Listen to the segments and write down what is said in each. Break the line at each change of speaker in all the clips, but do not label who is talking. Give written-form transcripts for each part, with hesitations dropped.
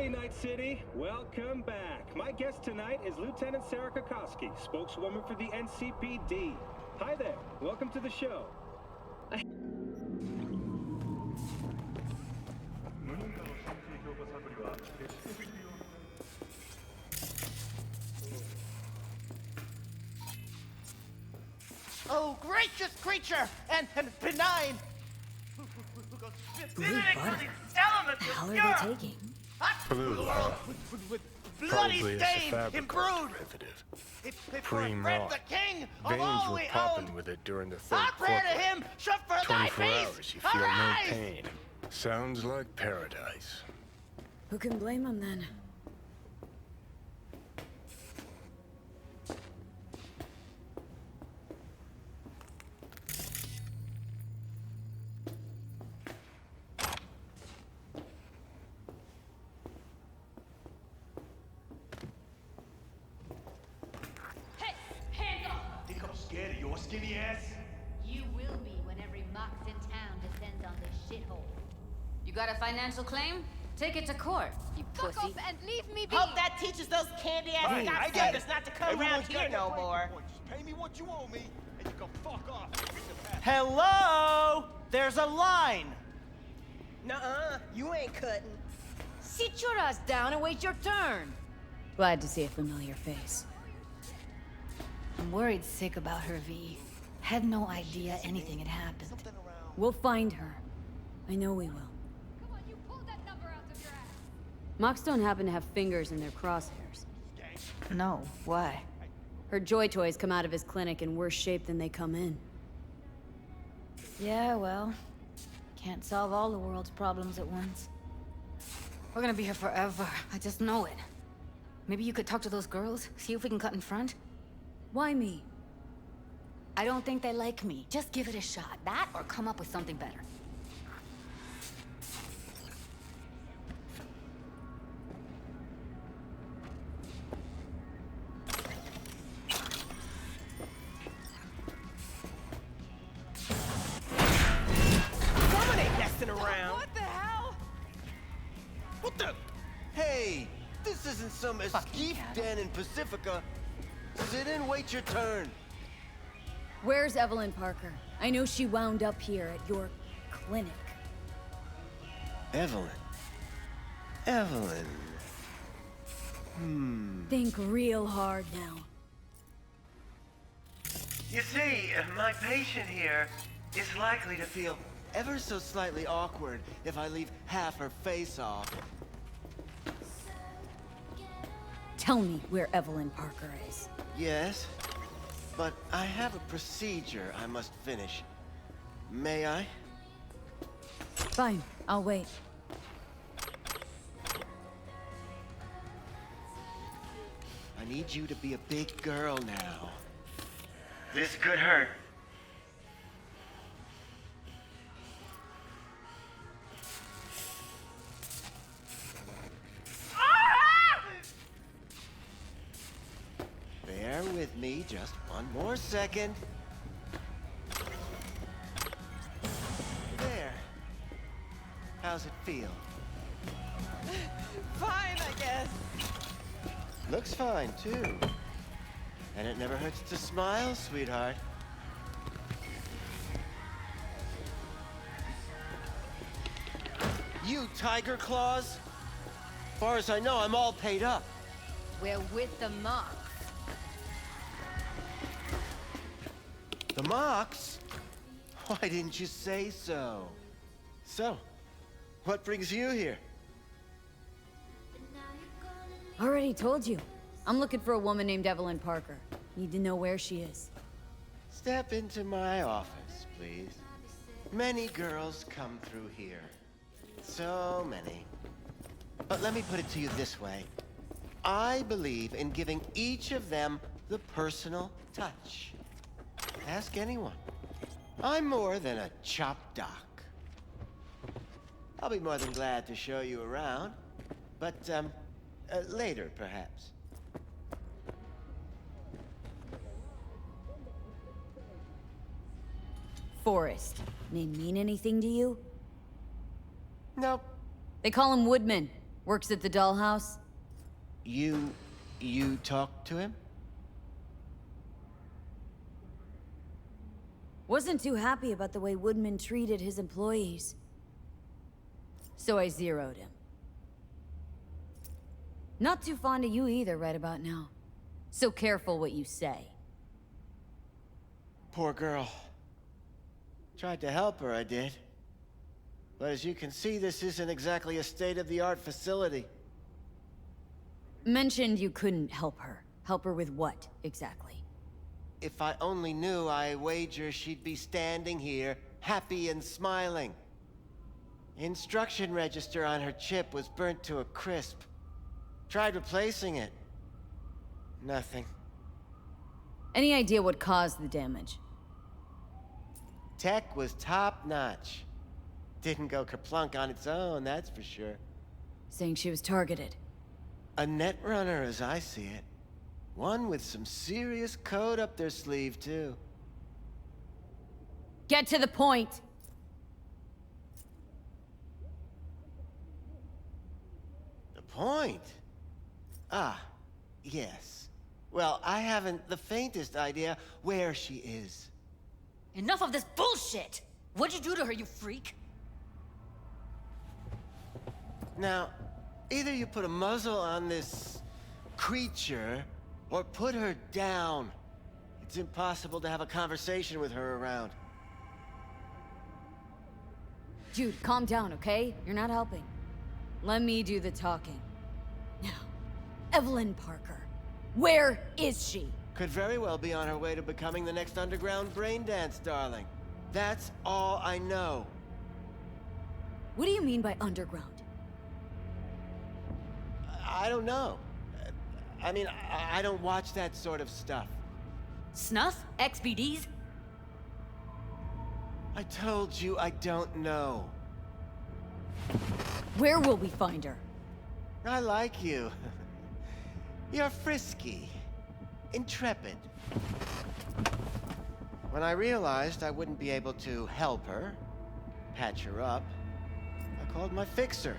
Howdy, Night City. Welcome back. My guest tonight is Lieutenant Sarah Kokoski, spokeswoman for the NCPD. Hi there. Welcome to the show.
Oh, gracious creature and benign.
Blue butter. How are they taking?
Blue
With bloody
probably a
stain
fabric
imbrued.
derivative.
It
Cream
Fred
raw.
the king of
Veins
all
were
we
popping
owned.
with it during the third
Our prayer to
quarter.
him shall for thy
24
peace.
hours, you feel
Arise!
no pain. Sounds like paradise.
Who can blame them then?
Hey, hands off!
Think I'm scared of your skinny ass?
You will be when every mox in town descends on this shithole.
You got a financial claim? Take it to court, you
Fuck
pussy.
off and leave me be!
Hope that teaches those candy-ass
Hey, I
Scott
get
suckers
it.
not to come
Everyone's
around
got
here
their
no
breaking
more.
point. Just pay me what you owe me, and you can fuck off.
Hello? There's a line.
Nuh-uh, you ain't cutting.
Sit your ass down and wait your turn.
Glad to see a familiar face.
I'm worried sick about her, V. Had no idea anything had happened.
We'll find her. I know we will.
Come on, you pulled that number out of your ass!
Mox don't happen to have fingers in their crosshairs.
No, why?
Her joy toys come out of his clinic in worse shape than they come in.
Yeah, well, can't solve all the world's problems at once. We're gonna be here forever. I just know it. Maybe you could talk to those girls, see if we can cut in front?
Why me?
I don't think they like me. Just give it a shot. That or come up with something better.
Someone ain't messing around.
What the hell?
What the?
Hey, this isn't some escape den in Pacifica. Sit and wait your turn.
Where's Evelyn Parker? I know she wound up here at your clinic.
Evelyn. Evelyn.
Think real hard now.
You see, my patient here is likely to feel ever so slightly awkward if I leave half her face off.
Tell me where Evelyn Parker is.
Yes, but I have a procedure I must finish. May I?
Fine, I'll wait.
I need you to be a big girl now. This could hurt. Bear with me just one more second. There. How's it feel?
Fine, I guess.
Looks fine, too. And it never hurts to smile, sweetheart. You tiger claws? Far as I know, I'm all paid up.
We're with the mox.
The Mox? Why didn't you say so? So, what brings you here?
Already told you. I'm looking for a woman named Evelyn Parker. Need to know where she is.
Step into my office, please. Many girls come through here. So many. But let me put it to you this way. I believe in giving each of them the personal touch. Ask anyone. I'm more than a chop doc. I'll be more than glad to show you around. But, later, perhaps.
Forrest. Name mean anything to you?
Nope.
They call him Woodman. Works at the dollhouse?
You talked to him?
Wasn't too happy about the way Woodman treated his employees. So I zeroed him. Not too fond of you either right about now. So careful what you say.
Poor girl. Tried to help her, I did. But as you can see, this isn't exactly a state-of-the-art facility.
Mentioned you couldn't help her. Help her with what, exactly?
If I only knew, I wager she'd be standing here, happy and smiling. Instruction register on her chip was burnt to a crisp. Tried replacing it. Nothing.
Any idea what caused the damage?
Tech was top-notch. Didn't go kerplunk on its own, that's for sure.
Saying she was targeted.
A net runner, as I see it. One with some serious code up their sleeve, too.
Get to the point!
The point? Ah, yes. Well, I haven't the faintest idea where she is.
Enough of this bullshit! What'd you do to her, you freak?
Now, either you put a muzzle on this creature, or put her down. It's impossible to have a conversation with her around.
Jude, calm down, okay? You're not helping. Let me do the talking. Now, Evelyn Parker. Where is she?
Could very well be on her way to becoming the next underground braindance darling. That's all I know.
What do you mean by underground?
I don't know. I mean, I don't watch that sort of stuff.
Snuff? XBDs?
I told you I don't know.
Where will we find her?
I like you. You're frisky. Intrepid. When I realized I wouldn't be able to help her, patch her up, I called my fixer.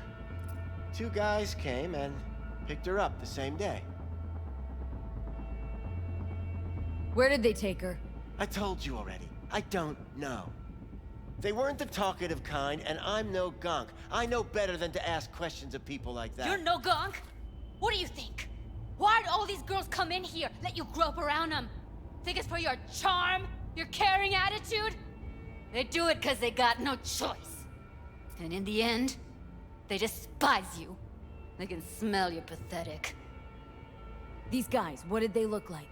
2 guys came and picked her up the same day.
Where did they take her?
I told you already. I don't know. They weren't the talkative kind, and I'm no gunk. I know better than to ask questions of people like that.
You're no gunk? What do you think? Why'd all these girls come in here, let you grope around them? Think it's for your charm? Your caring attitude? They do it because they got no choice. And in the end, they despise you. They can smell you're pathetic.
These guys, what did they look like?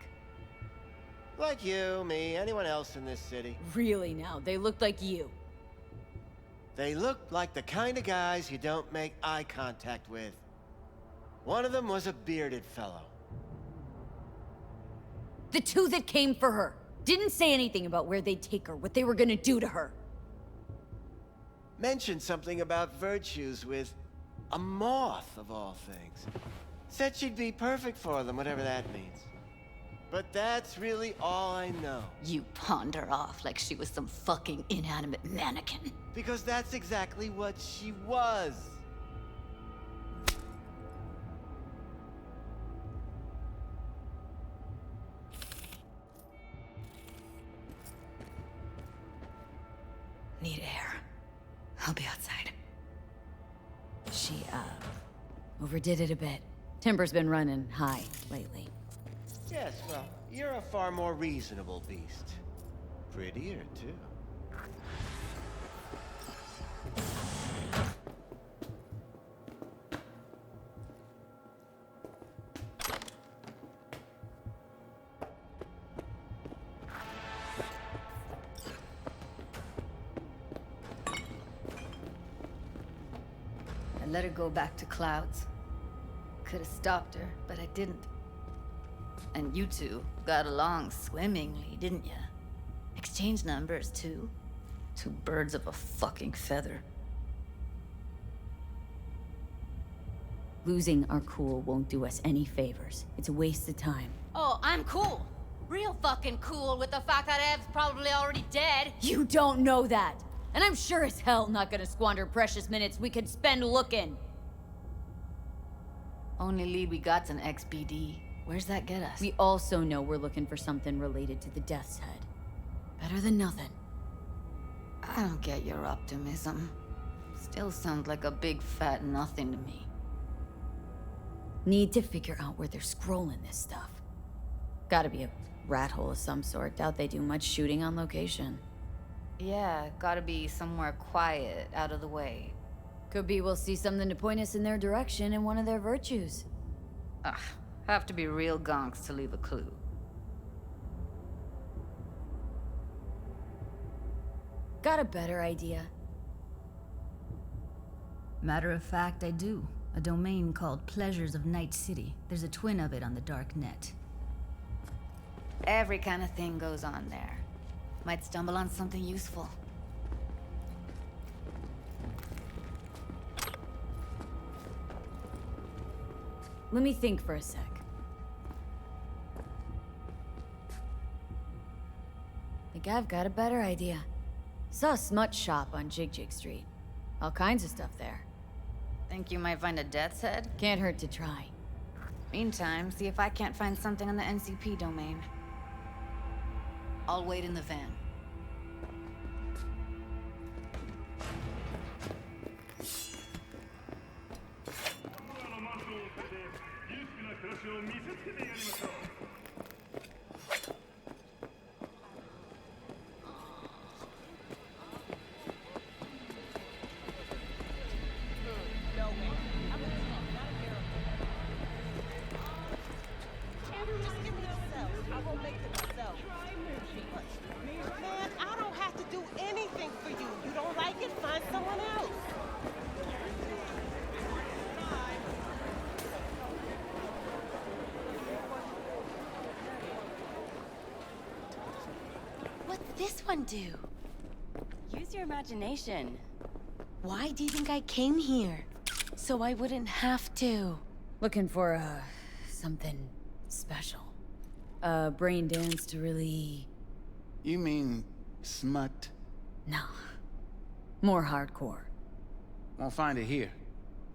Like you, me, anyone else in this city.
Really now, they looked like you.
They looked like the kind of guys you don't make eye contact with. One of them was a bearded fellow.
The 2 that came for her didn't say anything about where they'd take her, what they were gonna do to her.
Mentioned something about virtues with a moth, of all things. Said she'd be perfect for them, whatever that means. But that's really all I know.
You pawned her off like she was some fucking inanimate mannequin.
Because that's exactly what she was.
Need air. I'll be outside.
She, overdid it a bit. Timber's been running high lately.
Yes, well, you're a far more reasonable beast. Prettier, too.
I let her go back to Clouds. Could have stopped her, but I didn't. And you two got along swimmingly, didn't ya? Exchanged numbers, too. 2 birds of a fucking feather.
Losing our cool won't do us any favors. It's a waste of time.
Oh, I'm cool. Real fucking cool with the fact that Ev's probably already dead.
You don't know that! And I'm sure as hell not gonna squander precious minutes we could spend looking.
Only lead we got's an XBD. Where's that get us?
We also know we're looking for something related to the Death's Head. Better than nothing.
I don't get your optimism. Still sounds like a big fat nothing to me.
Need to figure out where they're scrolling this stuff. Gotta be a rat hole of some sort. Doubt they do much shooting on location.
Yeah, gotta be somewhere quiet, out of the way.
Could be we'll see something to point us in their direction in one of their virtues.
Ugh, have to be real gonks to leave a clue.
Got a better idea?
Matter of fact, I do. A domain called Pleasures of Night City. There's a twin of it on the dark net.
Every kind of thing goes on there. Might stumble on something useful.
Let me think for a sec. Think I've got a better idea. Saw a smut shop on Jig Street. All kinds of stuff there.
Think you might find a death's head?
Can't hurt to try.
Meantime, see if I can't find something on the NCP domain. I'll wait in the van.
Man, I don't have to do anything for you. You don't like it? Find someone else.
What's this one do? Use your imagination. Why do you think I came here? So I wouldn't have to.
Looking for, something special. A brain dance to really...
You mean smut?
No. More hardcore.
Won't find it here.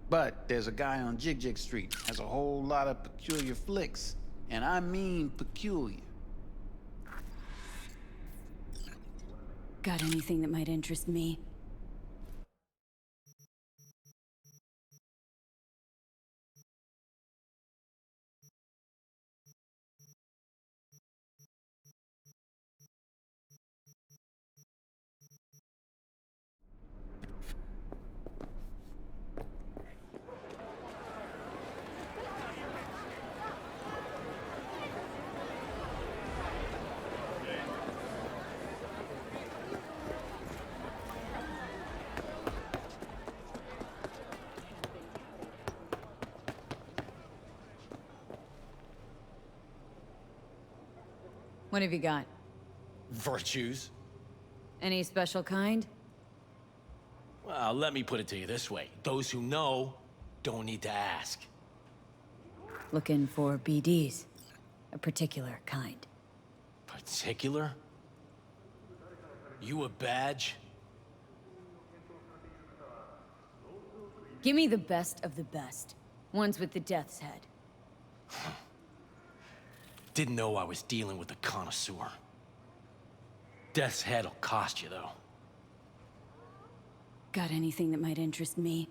But there's a guy on Jig Street. Has a whole lot of peculiar flicks. And I mean peculiar.
Got anything that might interest me?
What have you got?
Virtues?
Any special kind?
Well, let me put it to you this way. Those who know don't need to ask.
Looking for BDs. A particular kind.
Particular? You a badge?
Give me the best of the best. Ones with the Death's Head.
Didn't know I was dealing with a connoisseur. Death's Head'll cost you, though.
Got anything that might interest me?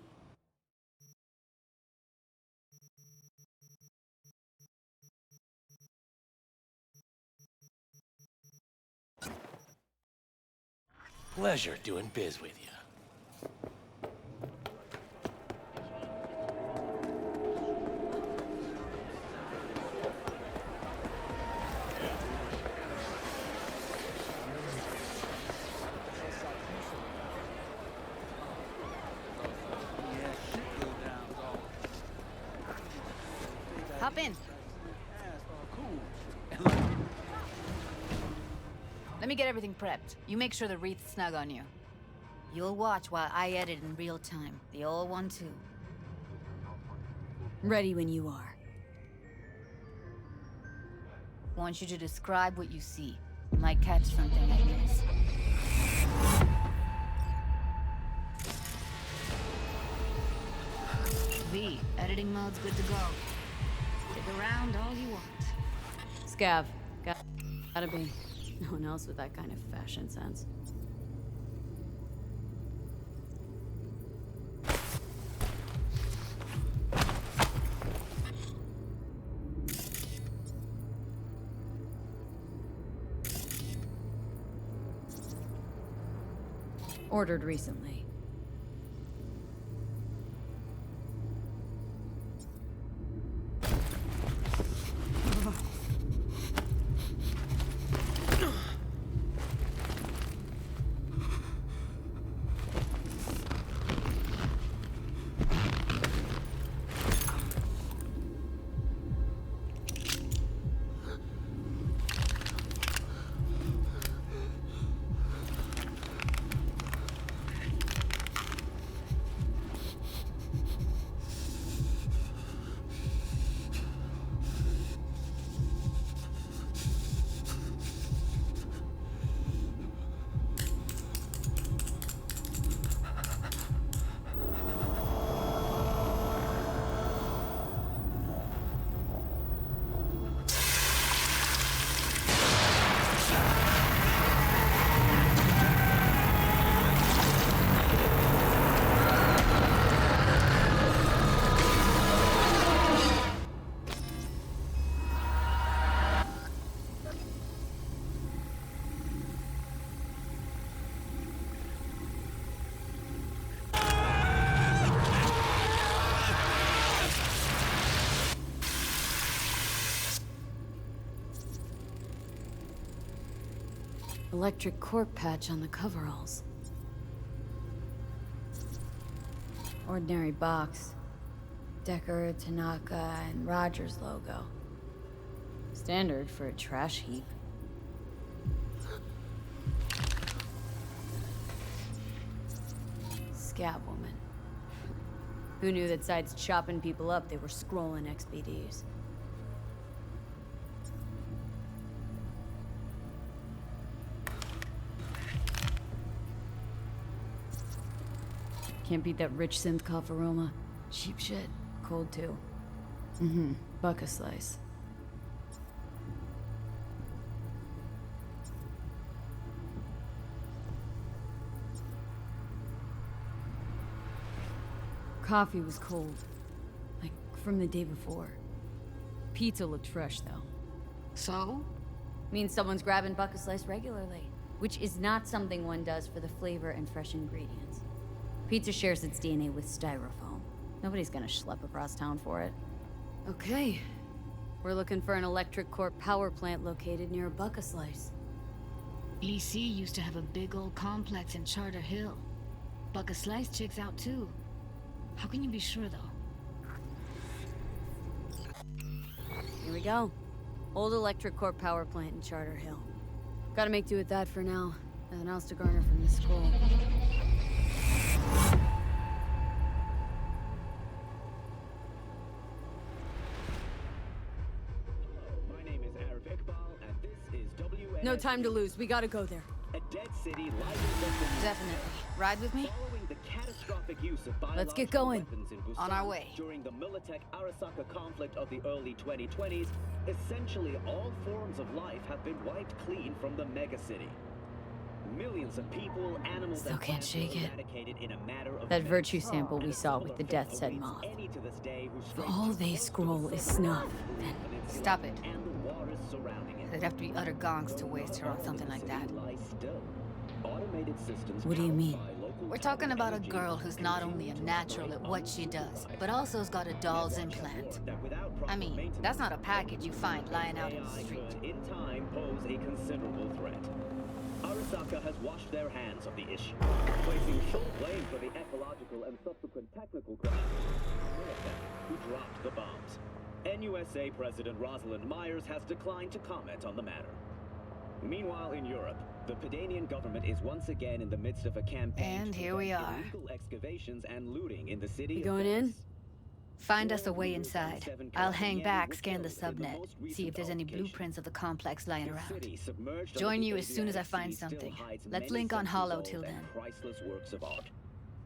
Pleasure doing biz with you.
Hop in. Let me get everything prepped. You make sure the wreath's snug on you. You'll watch while I edit in real time. The old one, too.
Ready when you are.
Want you to describe what you see. You might catch something I miss.
V. Editing mode's good to go. Stick around all you want.
Scav. Gotta be. No one else with that kind of fashion sense. Ordered recently. Electric corp patch on the coveralls. Ordinary box. Decker, Tanaka, and Rogers logo. Standard for a trash heap. Scab woman. Who knew that besides chopping people up, they were scrolling XBDs? Can't beat that rich synth cough aroma. Cheap shit. Cold too. Buck a slice. Coffee was cold. Like from the day before. Pizza looked fresh though.
So?
Means someone's grabbing buck a slice regularly. Which is not something one does for the flavor and fresh ingredients. Pizza shares its DNA with styrofoam. Nobody's gonna schlep across town for it. Okay. We're looking for an electric corp power plant located near Buck a Slice.
EC used to have a big old complex in Charter Hill. Buck a Slice checks out too. How can you be sure though?
Here we go. Old electric corp power plant in Charter Hill. Gotta make do with that for now. Nothing else to garner from this school. No time to lose. We gotta go there.
A dead city lies in
Definitely. Ride with me?
Following the catastrophic use of
Let's get
biological
going.
weapons in Busan
On our way.
during the Militech-Arasaka conflict of the early 2020s, essentially all forms of life have been wiped clean from the megacity. Millions of people, animals,
Still
and
can't
plants
shake
were
it.
eradicated in a matter of
That
minutes.
virtue sample we
And a
saw
similar
with the
fate
death's head
awaits
moth.
any to this day who
If
strays
all they
close to
scroll
the
is
center
snuff,
of the
then
peninsula
Stop it.
and the waters surrounding it.
They'd have to be utter gongs to waste her on something like that.
Automated systems
What do you mean?
powered by local
We're talking about a
energy
girl who's not only a natural at what she does, but also has got a doll's implant. I mean, that's not a package you find lying out in the street.
could, in time, pose a considerable threat. Arasaka has washed their hands of the issue, placing full blame for the ecological and subsequent technical crimes who dropped the bombs. NUSA President Rosalind Myers has declined to comment on the matter. Meanwhile, in Europe, the Pedanian government is once again in the midst of a campaign
And
to
here we
prevent
are.
illegal excavations and looting in the city
You
of
going in?
Venice.
Find us a way inside. I'll hang back, scan the subnet, see if there's any blueprints of the complex lying around. Join you as soon as I find something. Let's link on Hollow till then.
Priceless works of art.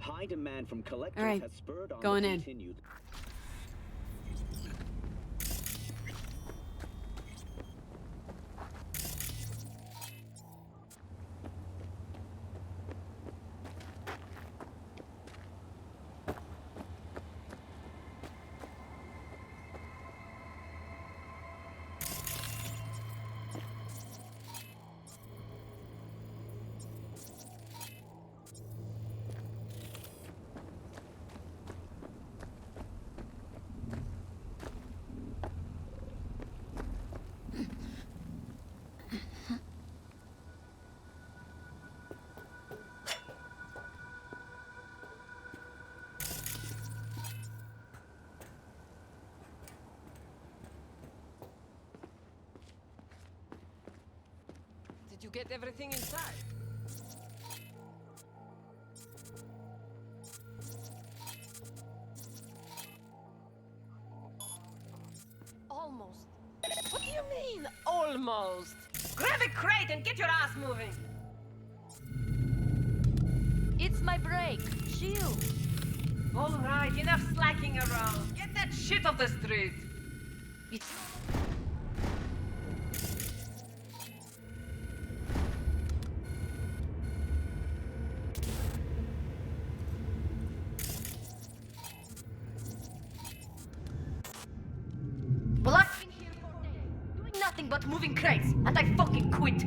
High demand from collectors
All right,
has spurred on
going
the
in.
continued.
Did you get everything inside? Almost. What do you mean, almost? Grab a crate and get your ass moving!
It's my break. Chill.
All right, enough slacking around. Get that shit off the street.
Well, I've been here for days, doing nothing but moving crates, and I fucking quit.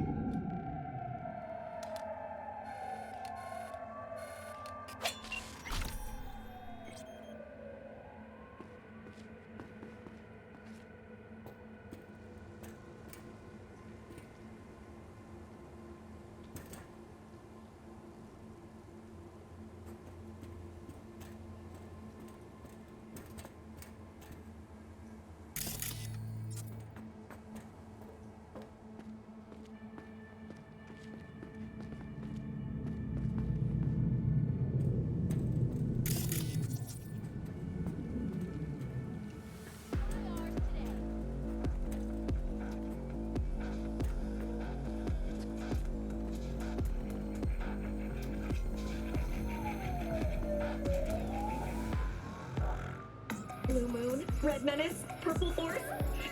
Blue Moon, Red Menace, Purple Force.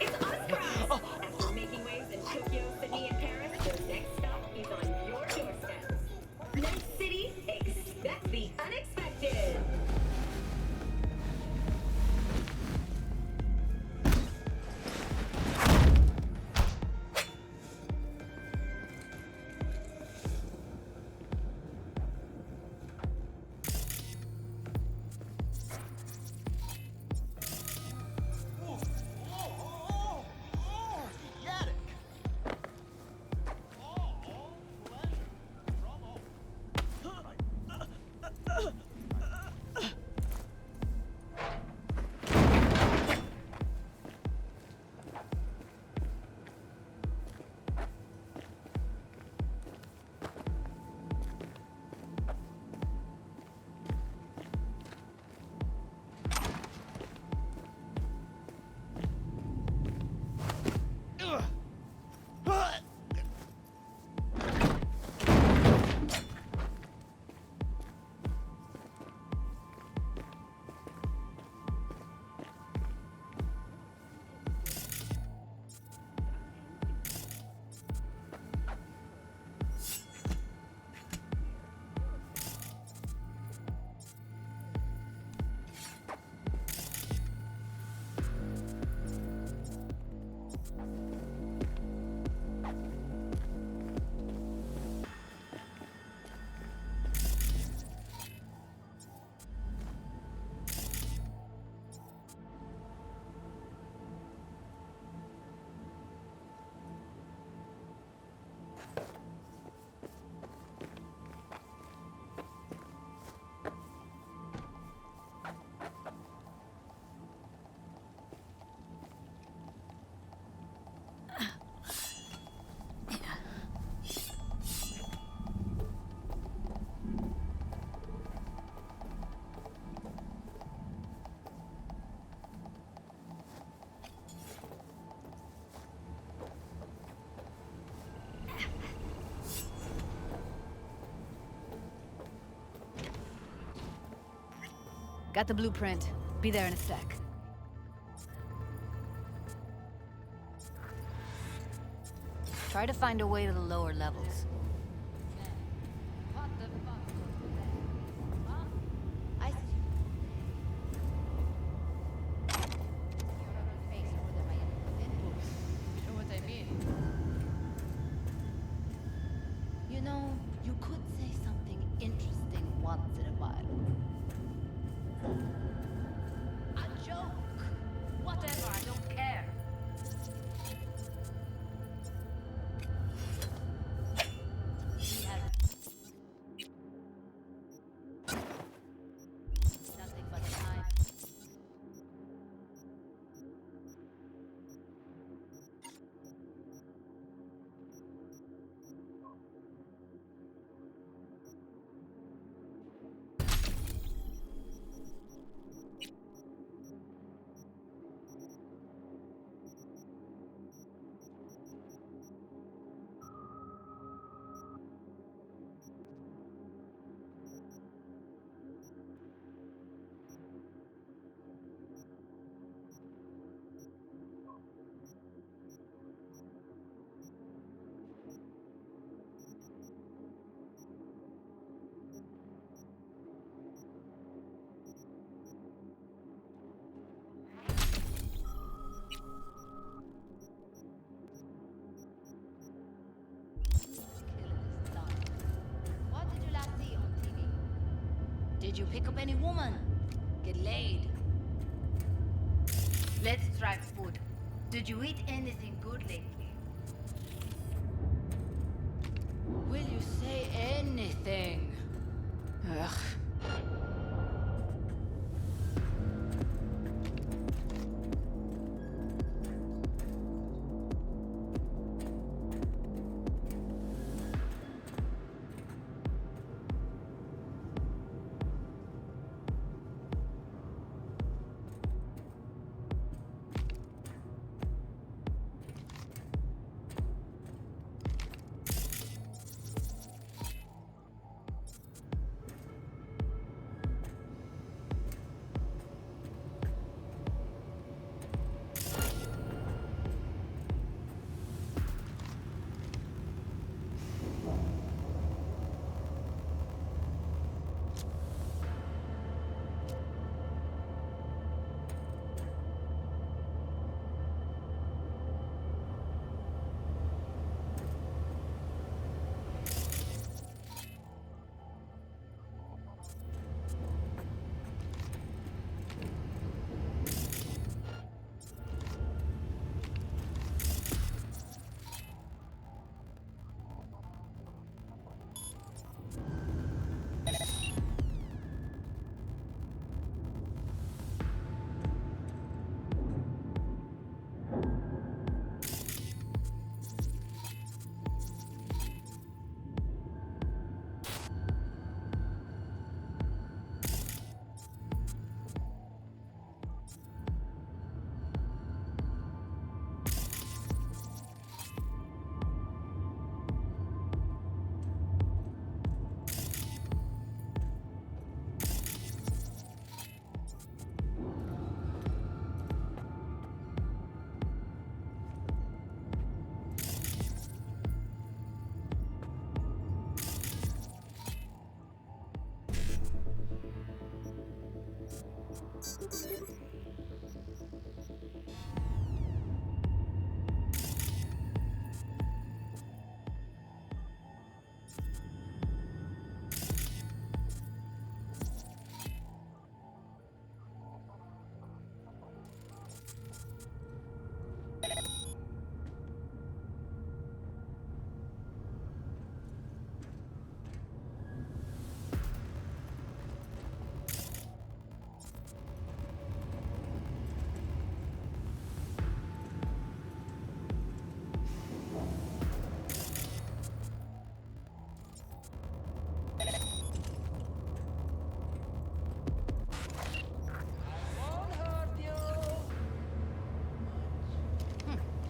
It's us, guys! After making waves in Tokyo, Sydney, and Paris, the next stop is on your doorstep. Night City, expect the unexpected!
Got the blueprint. Be there in a sec. Try to find a way to the lower levels.
What the fuck?
I see.
You know what I mean?
You know, you could say something interesting once in a while.
A joke. Whatever, I don't care. We have nothing but time. What did you last see on TV? Did you pick up any woman? Get laid? Let's try food. Did you eat anything good lately? Will you say anything? Ugh.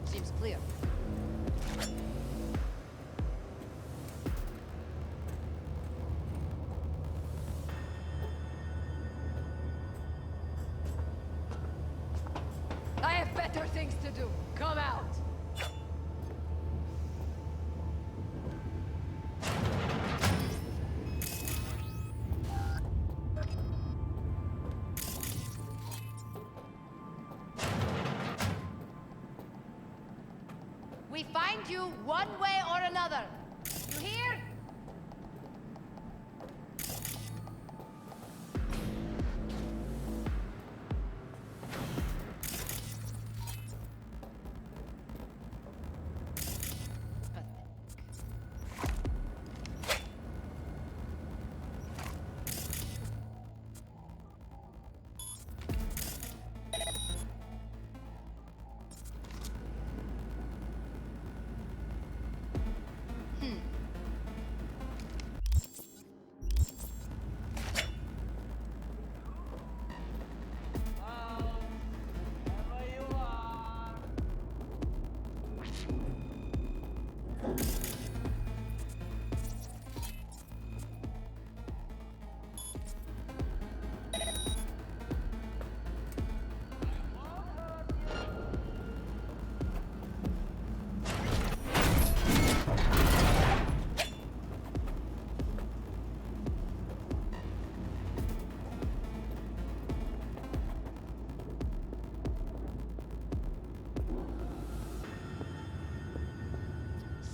Seems clear.
better things to do. Come out. We find you one way or another. You hear?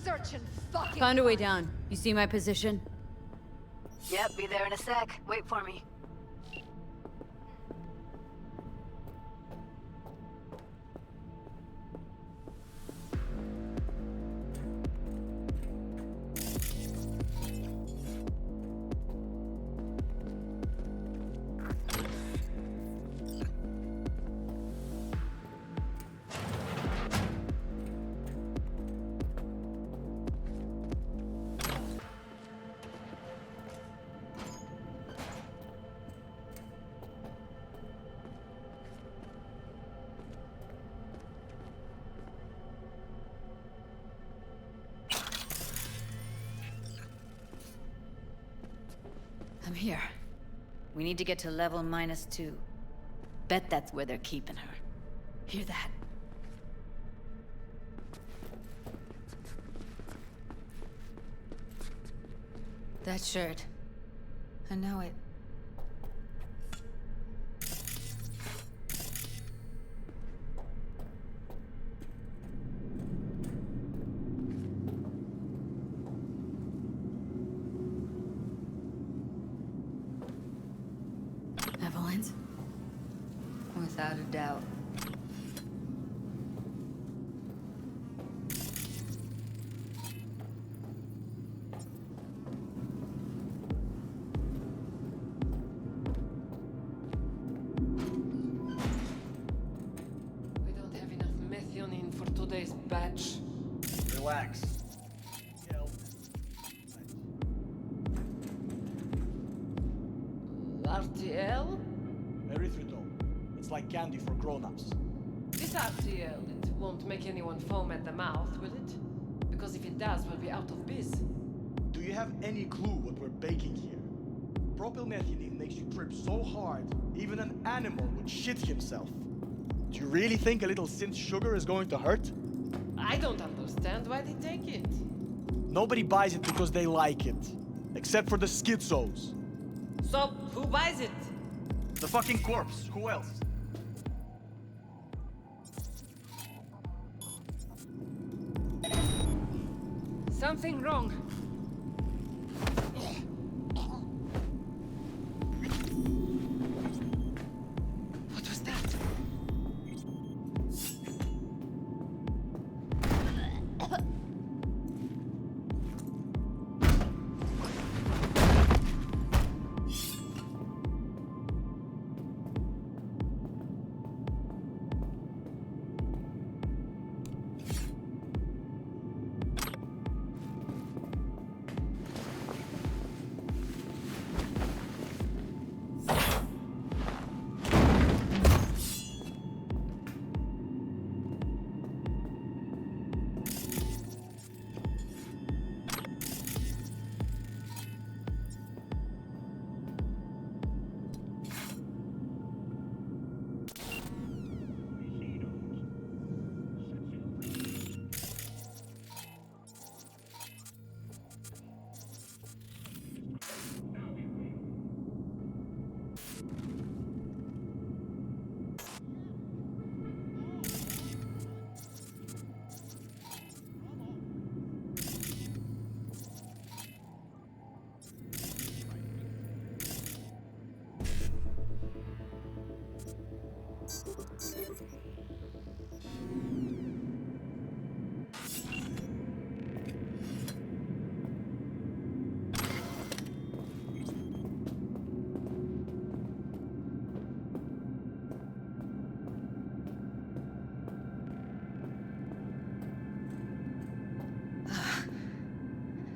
Search and fucking
Found a way down. You see my position?
Yep, be there in a sec. Wait for me.
I'm here. We need to get to level -2. Bet that's where they're keeping her. Hear that? That shirt. I know it.
Evelyn's?
Without a doubt.
We don't have enough methionine for today's batch.
Relax.
RTL?
Erythritol. It's like candy for grown-ups.
This RTL, it won't make anyone foam at the mouth, will it? Because if it does, we'll be out of biz.
Do you have any clue what we're baking here? Propylmethionine makes you trip so hard, even an animal would shit himself. Do you really think a little synth sugar is going to hurt?
I don't understand why they take it.
Nobody buys it because they like it. Except for the schizos.
So, who buys it?
The fucking corpse. Who else?
Something wrong. What was that?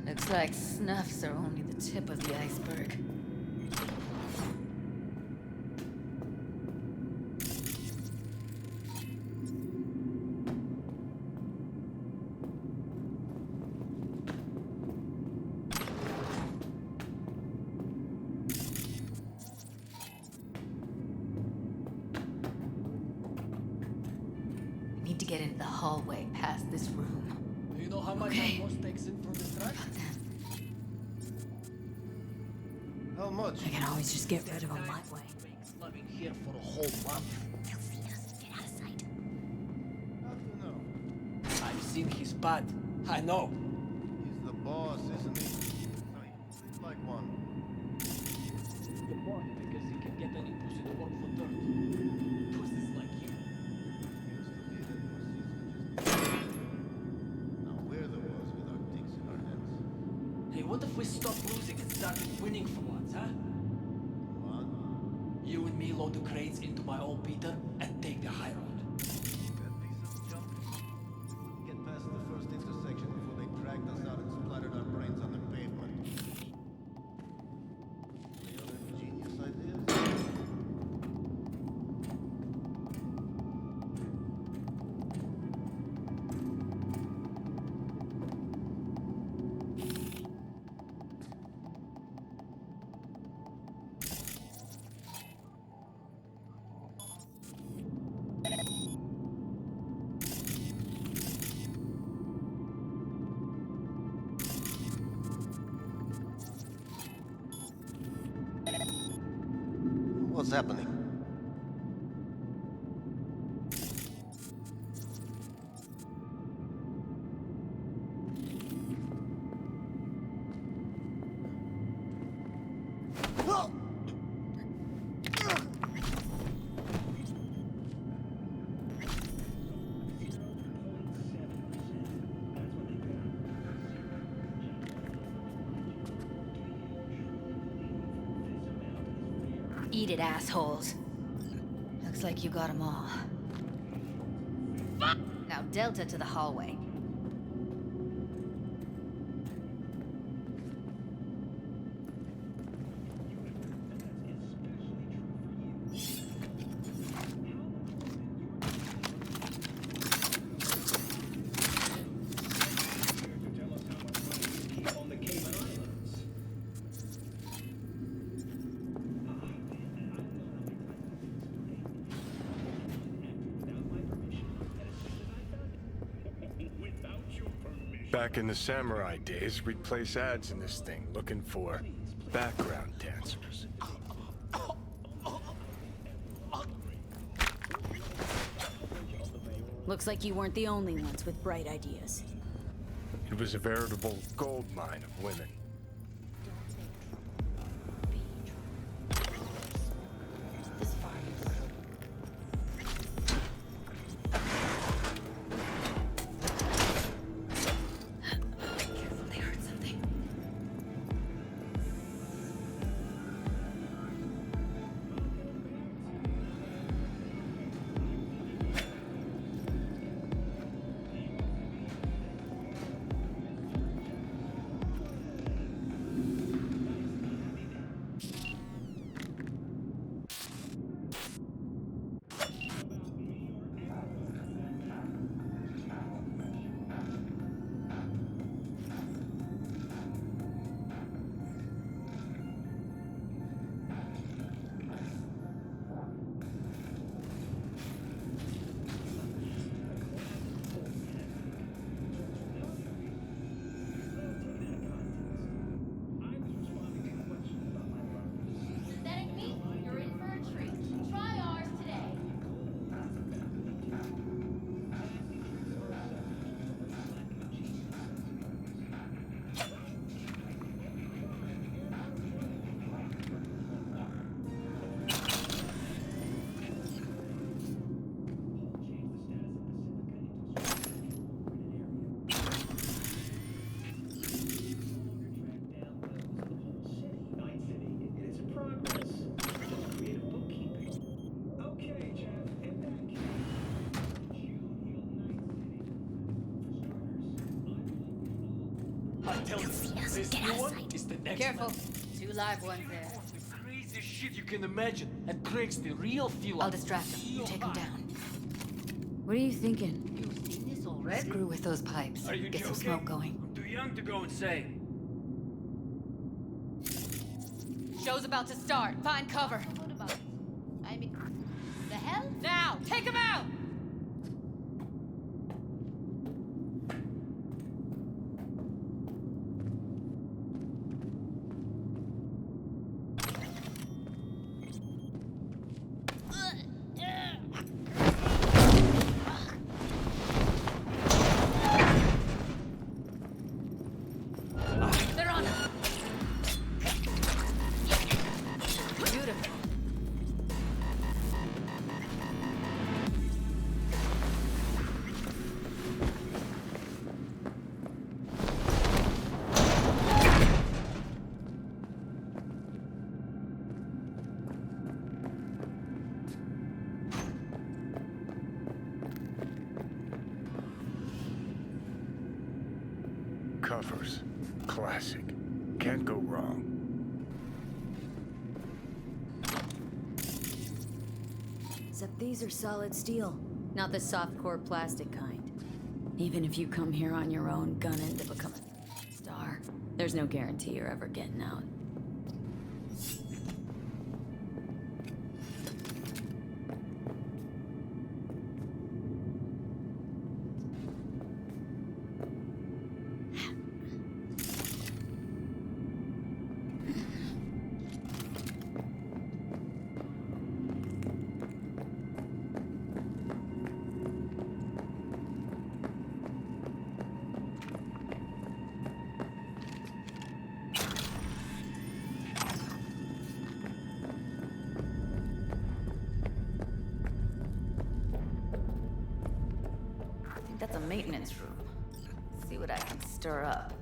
Looks like snuffs are only the tip of the iceberg. We need to get into the hallway past this room.
Do you know how much my boss takes in for this ride?
How much?
I can always just get rid of him my way.
Living here for a whole month.
They'll see us. Get out of sight.
How do you know?
I've seen his bad. I know.
He's the boss, isn't he? He's like one.
The boss because he can get any pussy to work for dirt. Pussies like you.
Now we're the ones with our dicks in our hands.
Hey, what if we stop losing and started winning for once, huh?
What?
You and me load the crates into my old beater and take the high road.
That piece of junk? Get past the first intersection before they dragged us out and splattered our brains on the pavement. Any other genius ideas? What's happening?
Eat it, assholes. Looks like you got them all. Now Delta to the hallway.
Back in the samurai days, we'd place ads in this thing looking for background dancers.
Looks like you weren't the only ones with bright ideas.
It was a veritable gold mine of women.
Tell me, this new one is the next
Careful.
man.
2 live ones there.
The craziest shit you can imagine. And Craig's the real fuel.
I'll distract him. You take him down.
What are you thinking?
You've seen this already? Screw with those pipes.
Are you
Get some
joking?
smoke going.
I'm too young to go insane.
Show's about to start. Find cover.
What about it? I mean, the hell?
Now, take him out! They're on him. Beautiful.
Covers. Classic. Can't go wrong.
Except these are solid steel, not the soft core plastic kind. Even if you come here on your own, gunning to become a star, there's no guarantee you're ever getting out. I think that's a maintenance room. See what I can stir up.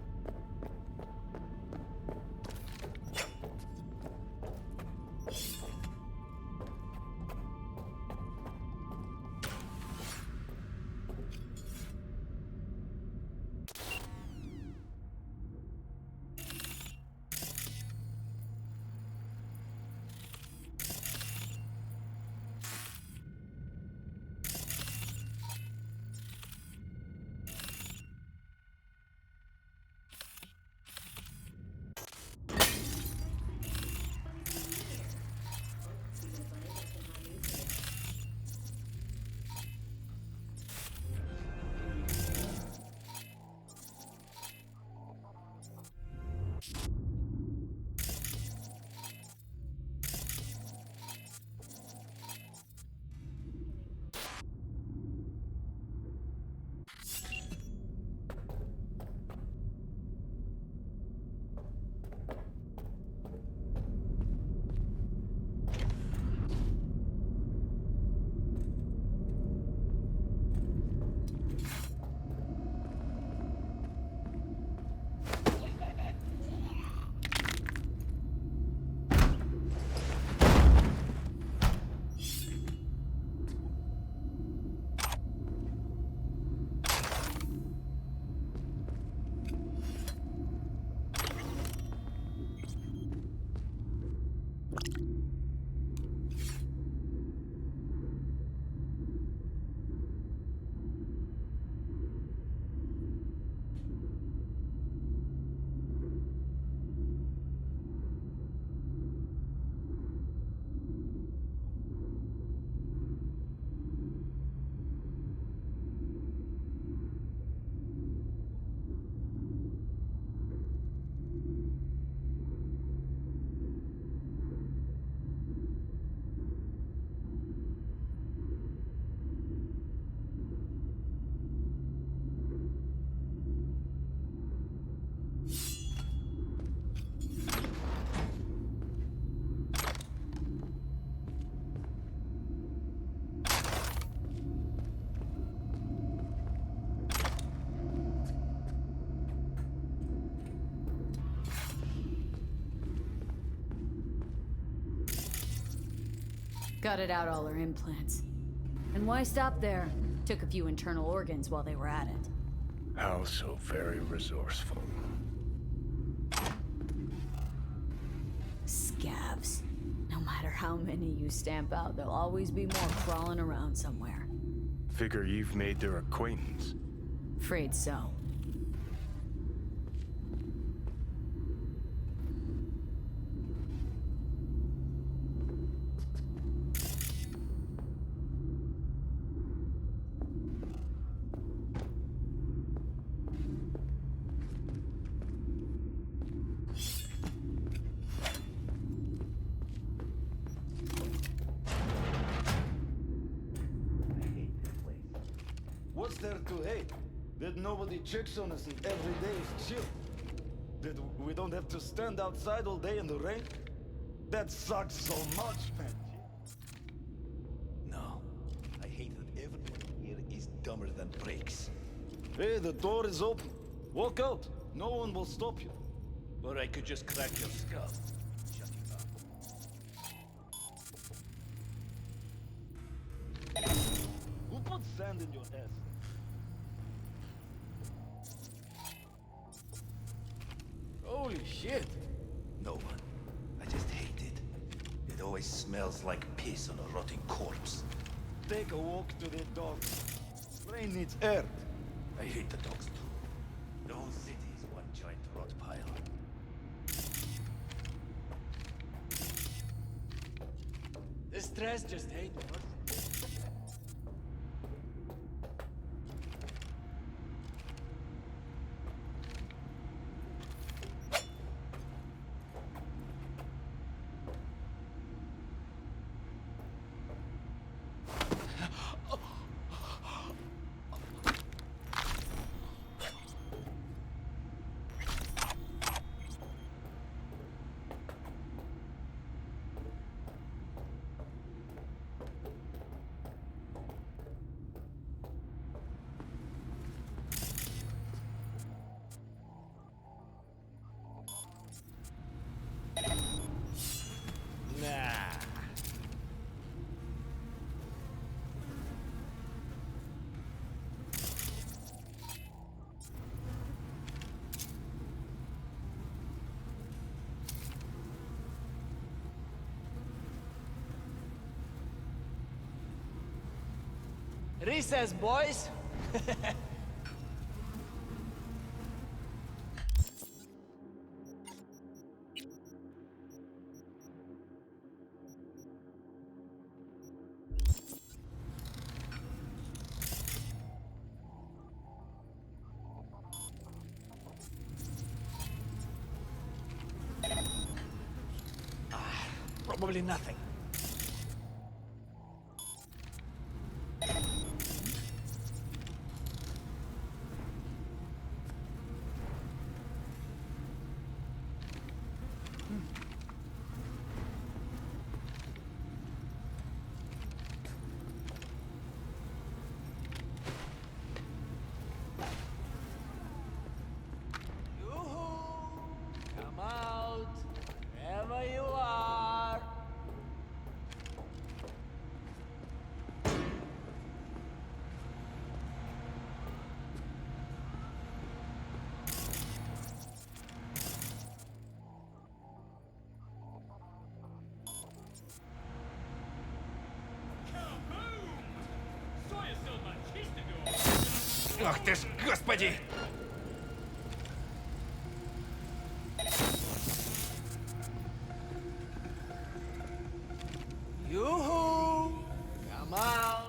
Gutted out all her implants. And why stop there? Took a few internal organs while they were at it.
How so very resourceful.
Scavs. No matter how many you stamp out, there'll always be more crawling around somewhere.
Figure you've made their acquaintance.
Afraid so.
What's there to hate? That nobody checks on us and every day is chill? That we don't have to stand outside all day in the rain? That sucks so much, man.
No. I hate that everyone here is dumber than bricks.
Hey, the door is open. Walk out. No one will stop you.
Or I could just crack your skull. Shut you up.
Who put sand in your ass?
Holy shit! No one. I just hate it. It always smells like piss on a rotting corpse.
Take a walk to the dogs. Brain needs air.
I hate the dogs too. The whole city is one giant rot pile.
This dress just ain't worth it. Recess, boys! Probably nothing. Come out, wherever you are.
Ах ты ж, господи!
Yoo-hoo! Come out!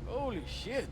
Holy shit!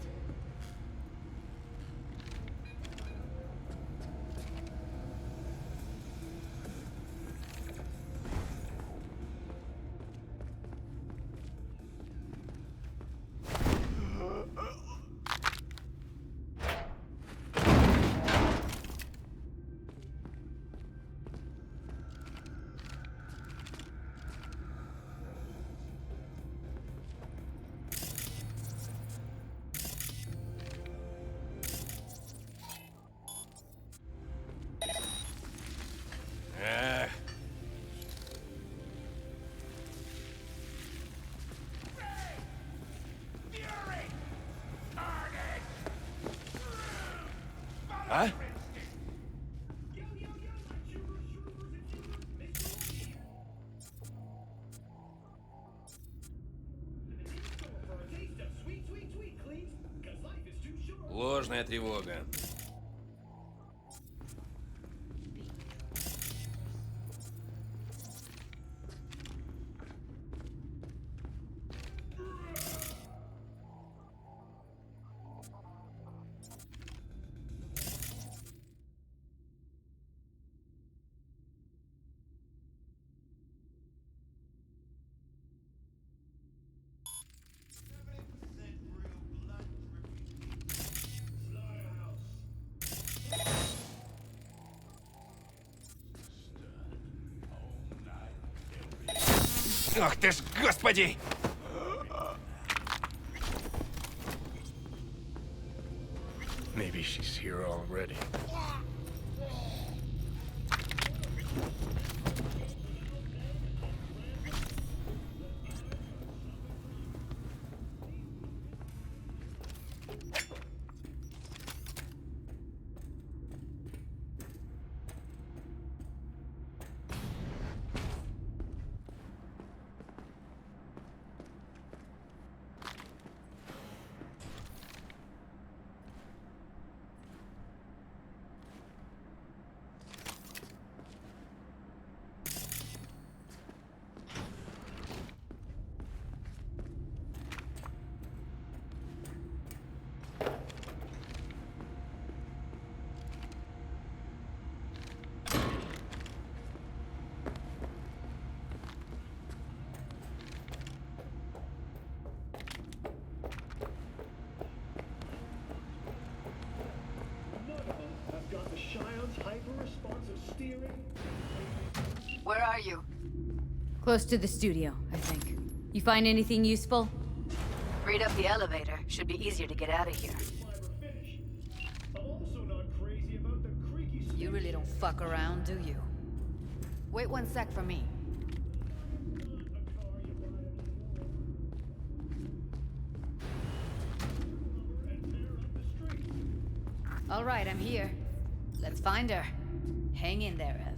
Ложная тревога. Ах ты ж, господи!
Maybe she's here already.
Where are you? Close to the studio, I think. You find anything useful? Read up the elevator. Should be easier to get out of here.
You really don't fuck around, do you? Wait 1 sec for me. All right, I'm here. Let's find her. Hang in there, Ev.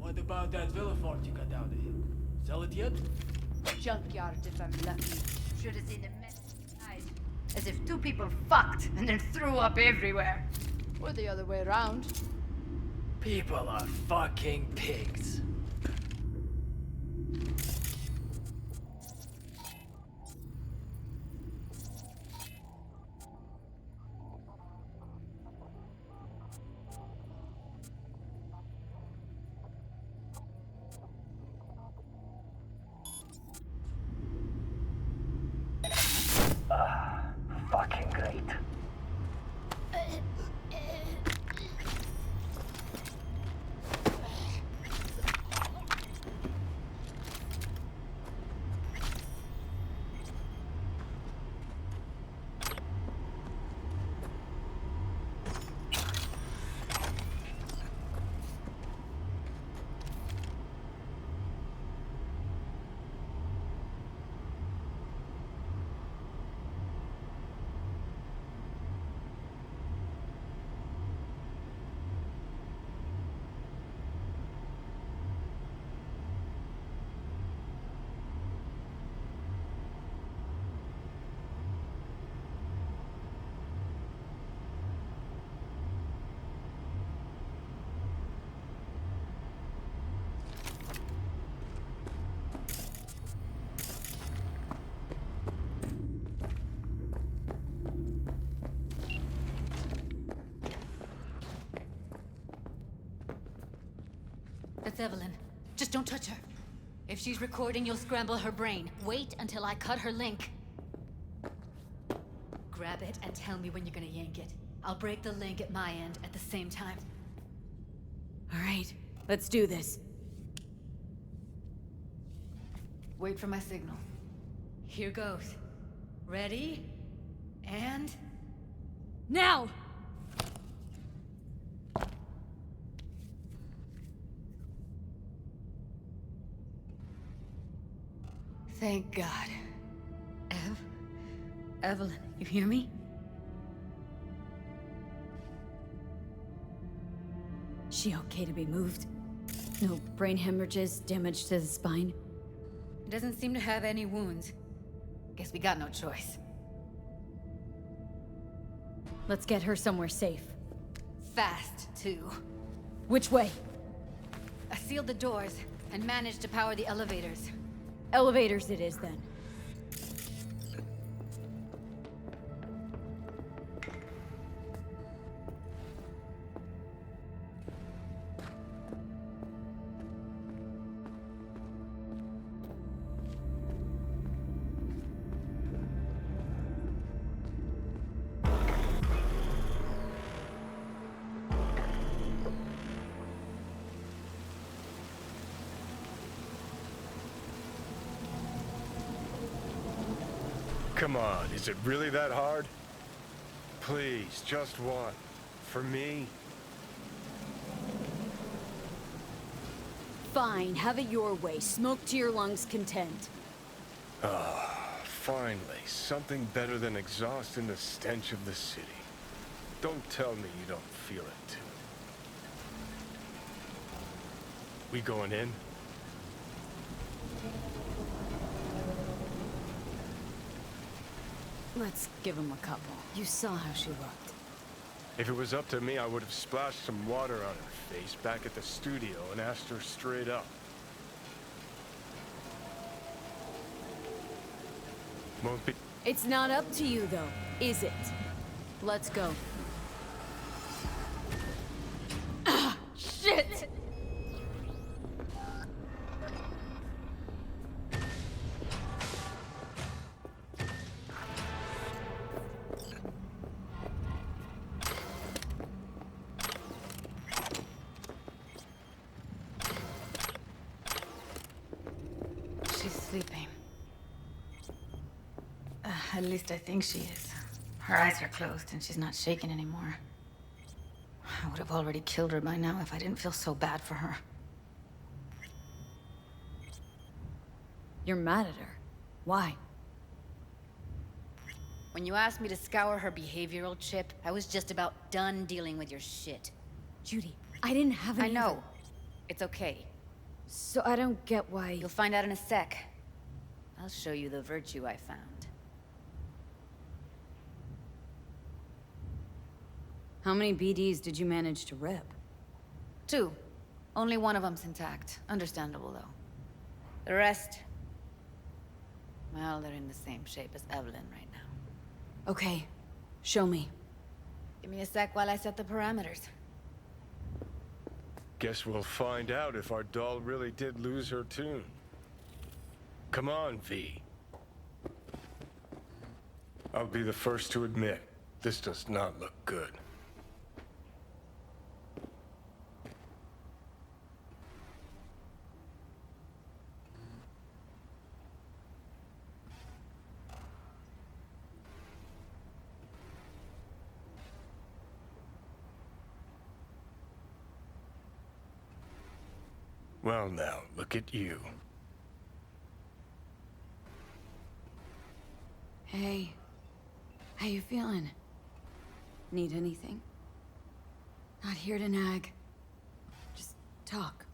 What about that villa fort you got out of here? Sell it yet?
Junkyard if I'm lucky. Should have seen a mess inside. As if two people fucked and then threw up everywhere. Or the other way around.
People are fucking pigs.
Fucking great.
That's Evelyn. Just don't touch her. If she's recording, you'll scramble her brain. Wait until I cut her link. Grab it and tell me when you're gonna yank it. I'll break the link at my end at the same time.
All right, let's do this.
Wait for my signal. Here goes. Ready? And... now! Thank God. Evelyn, you hear me?
She okay to be moved? No brain hemorrhages, damage to the spine?
Doesn't seem to have any wounds. Guess we got no choice.
Let's get her somewhere safe.
Fast, too.
Which way?
I sealed the doors and managed to power the elevators.
Elevators it is, then.
Come on, is it really that hard? Please, just one. For me?
Fine, have it your way. Smoke to your lungs' content.
Finally, something better than exhaust and the stench of the city. Don't tell me you don't feel it, too. We going in?
Let's give him a couple. You saw how she looked.
If it was up to me, I would have splashed some water on her face back at the studio and asked her straight up. Won't be...
It's not up to you, though, is it? Let's go.
Ah, shit! Sleeping. At least I think she is. Her eyes are closed and she's not shaking anymore. I would have already killed her by now if I didn't feel so bad for her.
You're mad at her. Why?
When you asked me to scour her behavioral chip, I was just about done dealing with your shit.
Judy, I didn't have any...
I know. It's okay.
So I don't get why...
You'll find out in a sec. I'll show you the virtue I found.
How many BDs did you manage to rip?
2. Only one of them's intact. Understandable, though. The rest... well, they're in the same shape as Evelyn right now.
Okay. Show me.
Give me a sec while I set the parameters.
Guess we'll find out if our doll really did lose her tune. Come on, V. I'll be the first to admit, this does not look good. Well now, look at you.
Hey. How you feeling? Need anything? Not here to nag. Just talk.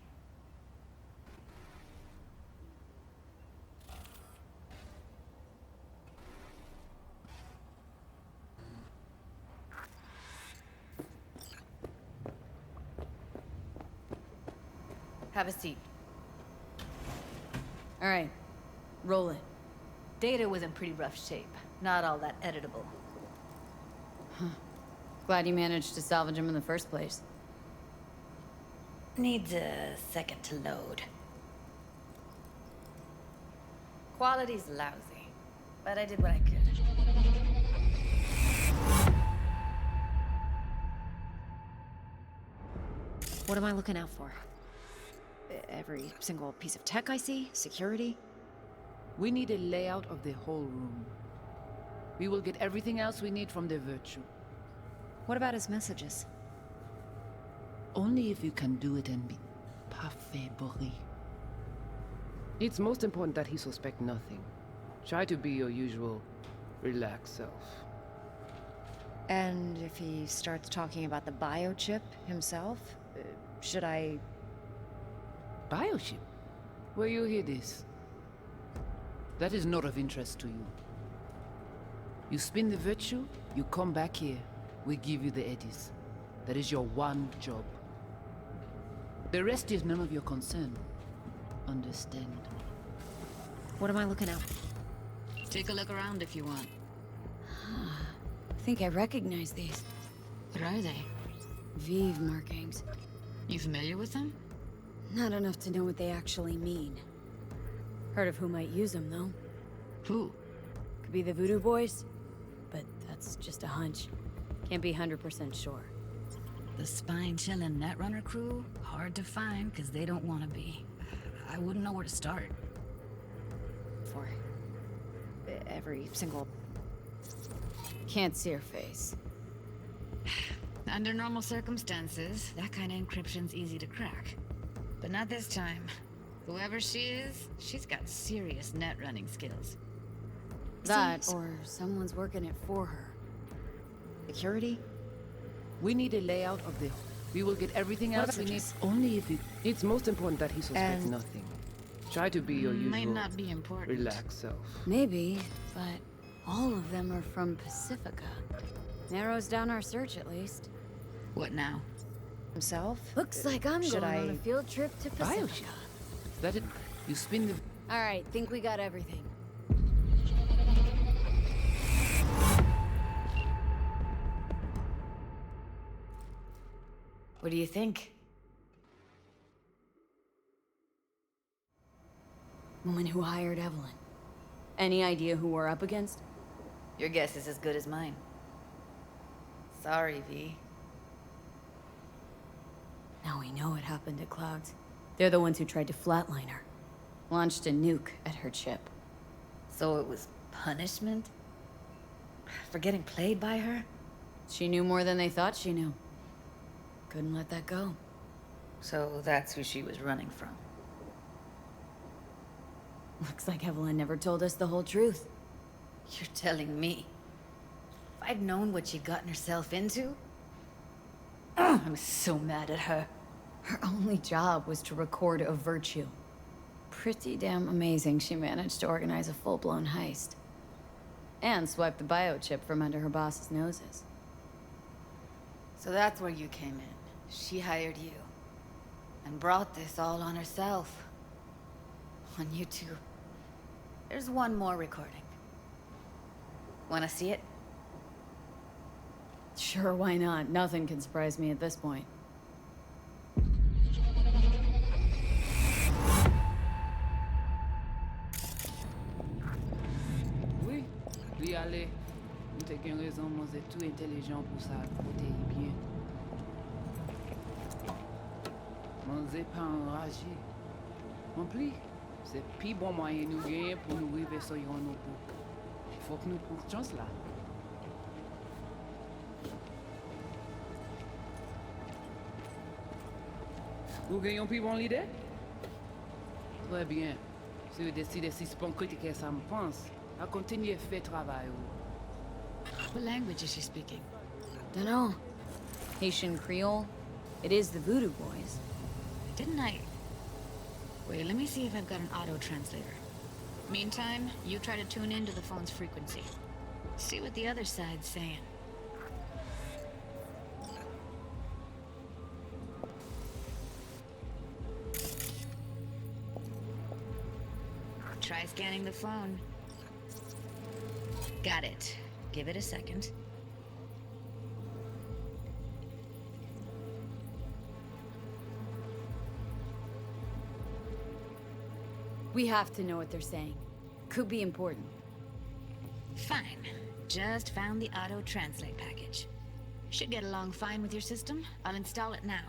Have a seat.
All right. Roll it.
Data was in pretty rough shape. Not all that editable.
Huh. Glad you managed to salvage him in the first place.
Needs a second to load. Quality's lousy, but I did what I could.
What am I looking out for? Every single piece of tech I see? Security?
We need a layout of the whole room. We will get everything else we need from the virtue.
What about his messages?
Only if you can do it and be parfait, Boris. It's most important that he suspect nothing. Try to be your usual, relaxed self.
And if he starts talking about the biochip himself, should I...
Biochip? Where you hear this? That is not of interest to you. You spin the virtue, you come back here, we give you the eddies. That is your one job. The rest is none of your concern. Understand?
What am I looking out?
Take a look around if you want.
I think I recognize these.
What are they?
Vive markings.
You familiar with them?
Not enough to know what they actually mean. Heard of who might use them, though.
Who?
Could be the Voodoo Boys, but that's just a hunch. Can't be 100% sure.
The spine-chilling Netrunner crew? Hard to find, because they don't want to be. I wouldn't know where to start.
For every single...
Can't see her face.
Under normal circumstances, that kind of encryption's easy to crack. But not this time. Whoever she is, she's got serious net running skills.
That, or someone's working it for her.
Security?
We need a layout of the... We will get everything
What
else we
about
need
just-
only if it... It's most important that he suspects
And-
nothing. Try to be your usual,
Might not be important.
relaxed self.
Maybe, but all of them are from Pacifica. Narrows down our search, at least.
What now?
Himself?
Looks like I'm
Should
going
I...
on a field trip to Pacifica.
Biochip. That it... You spin the...
Alright, think we got everything.
What do you think?
Woman who hired Evelyn. Any idea who we're up against?
Your guess is as good as mine. Sorry, V.
Now we know what happened at Clouds. They're the ones who tried to flatline her. Launched a nuke at her ship.
So it was punishment? For getting played by her?
She knew more than they thought she knew. Couldn't let that go.
So that's who she was running from.
Looks like Evelyn never told us the whole truth.
You're telling me? If I'd known what she'd gotten herself into? I'm so mad at her.
Her only job was to record a virtue. Pretty damn amazing she managed to organize a full-blown heist. And swipe the biochip from under her boss's noses.
So that's where you came in. She hired you. And brought this all on herself. On YouTube. There's one more recording. Wanna see it?
Sure, why not? Nothing can surprise me at this point.
Oui, lui aller. Nous t'ai qu'une raison, moi c'est tout intelligent pour ça, côté bien. Moi c'est pas enragé. En plus, c'est plus bon moyen nous gagner pour nous arriver sur nos bouts. Faut que nous prenions chance là. Vous gagnons plus bon l'idée? Très bien. Si vous décidez si c'est bon critiquer ça me pense, à continuer à faire travail.
What language is she speaking?
Dunno. Haitian Creole? It is the Voodoo Boys.
Didn't I... Wait, let me see if I've got an auto-translator. Meantime, you try to tune into the phone's frequency. See what the other side's saying. Try scanning the phone. Got it. Give it a second.
We have to know what they're saying. Could be important.
Fine. Just found the auto-translate package. Should get along fine with your system. I'll install it now.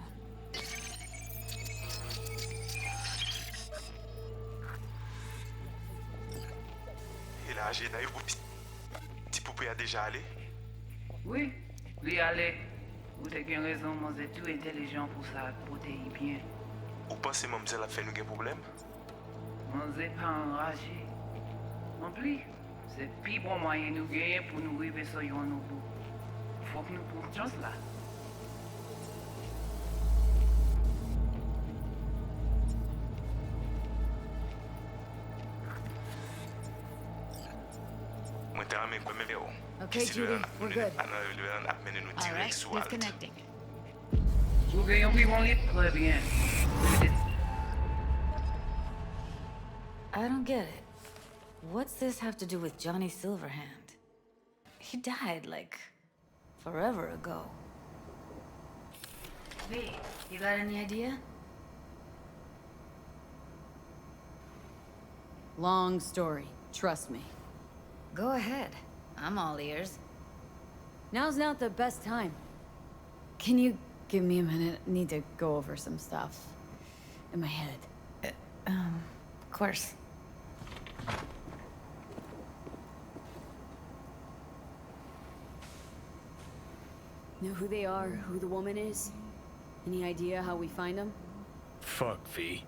Et là, j'ai d'ailleurs petit poupée a déjà allé.
Oui, lui allez. Vous avez une raison, moi c'est tout intelligent pour ça, protéger bien.
Ou pensez mademoiselle a fait nous un problème?
Moi c'est pas enragé. En plus, c'est plus bon moyen nous gagner pour nous arriver sur un nouveau. Faut que nous prenions chance là.
Okay, Judy, we're good.
All right, disconnecting.
Vous gagnez environ les très bien.
I don't get it. What's this have to do with Johnny Silverhand? He died, like, forever ago. V, you got any idea?
Long story. Trust me.
Go ahead. I'm all ears.
Now's not the best time. Can you give me a minute? I need to go over some stuff in my head.
Of course.
Know who they are, who the woman is? Any idea how we find them?
Fuck, V.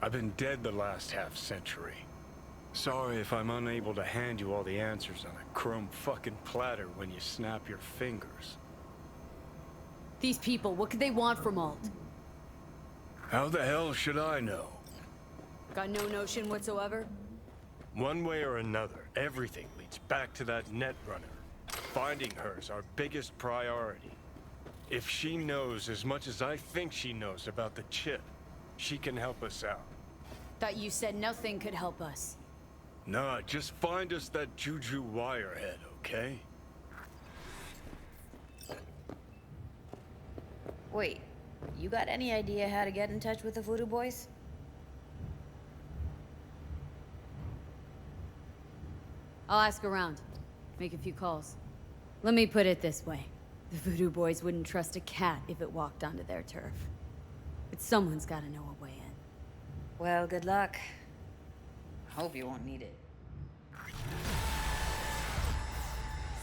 I've been dead the last half-century. Sorry if I'm unable to hand you all the answers on a chrome fucking platter when you snap your fingers.
These people, what could they want from Alt?
How the hell should I know?
Got no notion whatsoever?
One way or another, everything leads back to that Netrunner. Finding her's our biggest priority. If she knows as much as I think she knows about the chip, she can help us out.
Thought you said nothing could help us.
Nah, just find us that Juju wirehead, okay?
Wait, you got any idea how to get in touch with the Voodoo Boys?
I'll ask around. Make a few calls. Let me put it this way. The Voodoo Boys wouldn't trust a cat if it walked onto their turf. But someone's gotta know a way in.
Well, good luck. Hope you won't need it.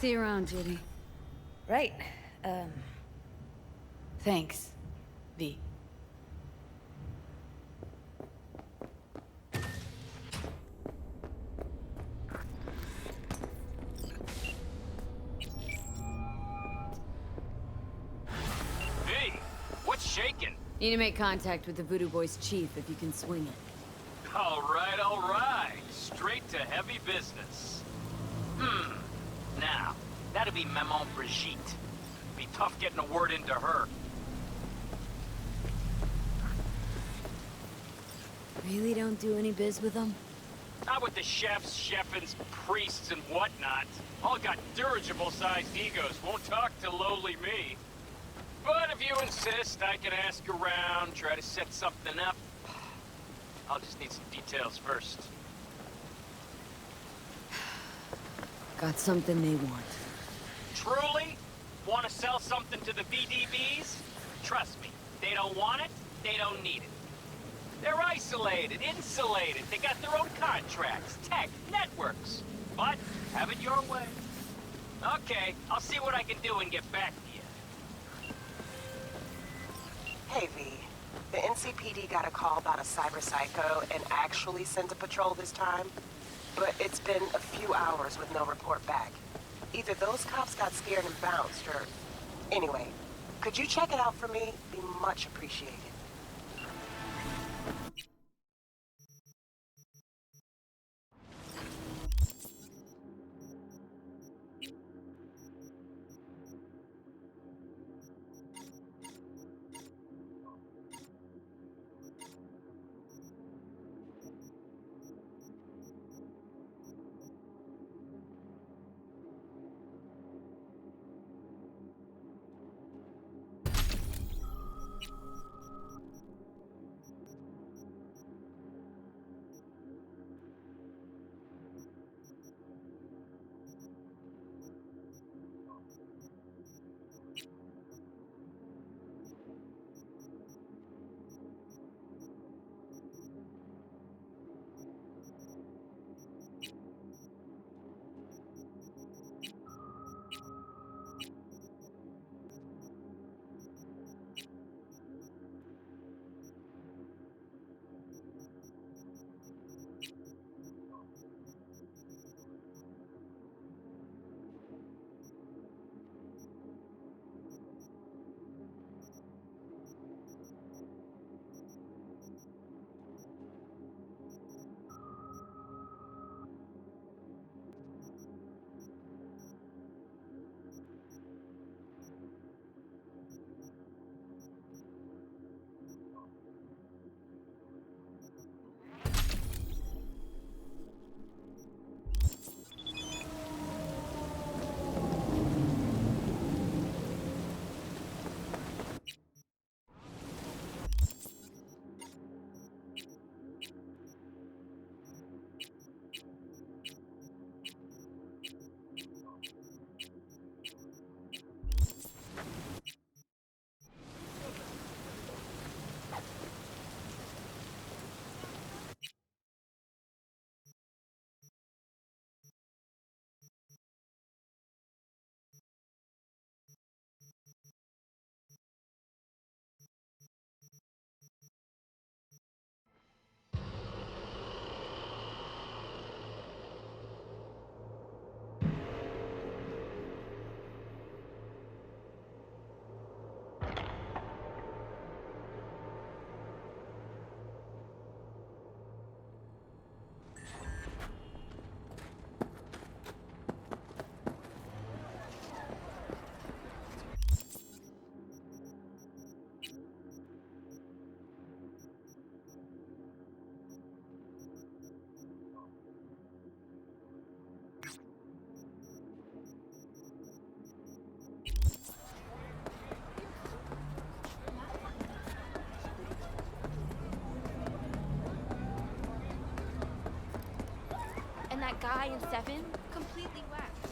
See you around, Judy.
Right. Thanks, V.
Hey, what's shaking?
Need to make contact with the Voodoo Boys chief if you can swing it.
All right. Straight to heavy business. Now, that'll be Maman Brigitte. Be tough getting a word into her.
Really don't do any biz with them?
Not with the chefs, chefins, priests, and whatnot. All got dirigible-sized egos, won't talk to lowly me. But if you insist, I can ask around, try to set something up. I'll just need some details first.
Got something they want.
Truly? Want to sell something to the VDBs? Trust me, they don't want it, they don't need it. They're isolated, insulated, they got their own contracts, tech, networks. But, have it your way. Okay, I'll see what I can do and get back to you.
Hey, V. The NCPD got a call about a cyber psycho and actually sent a patrol this time. But it's been a few hours with no report back. Either those cops got scared and bounced, or... Anyway, could you check it out for me? Be much appreciated.
that guy in 7? Completely whacked.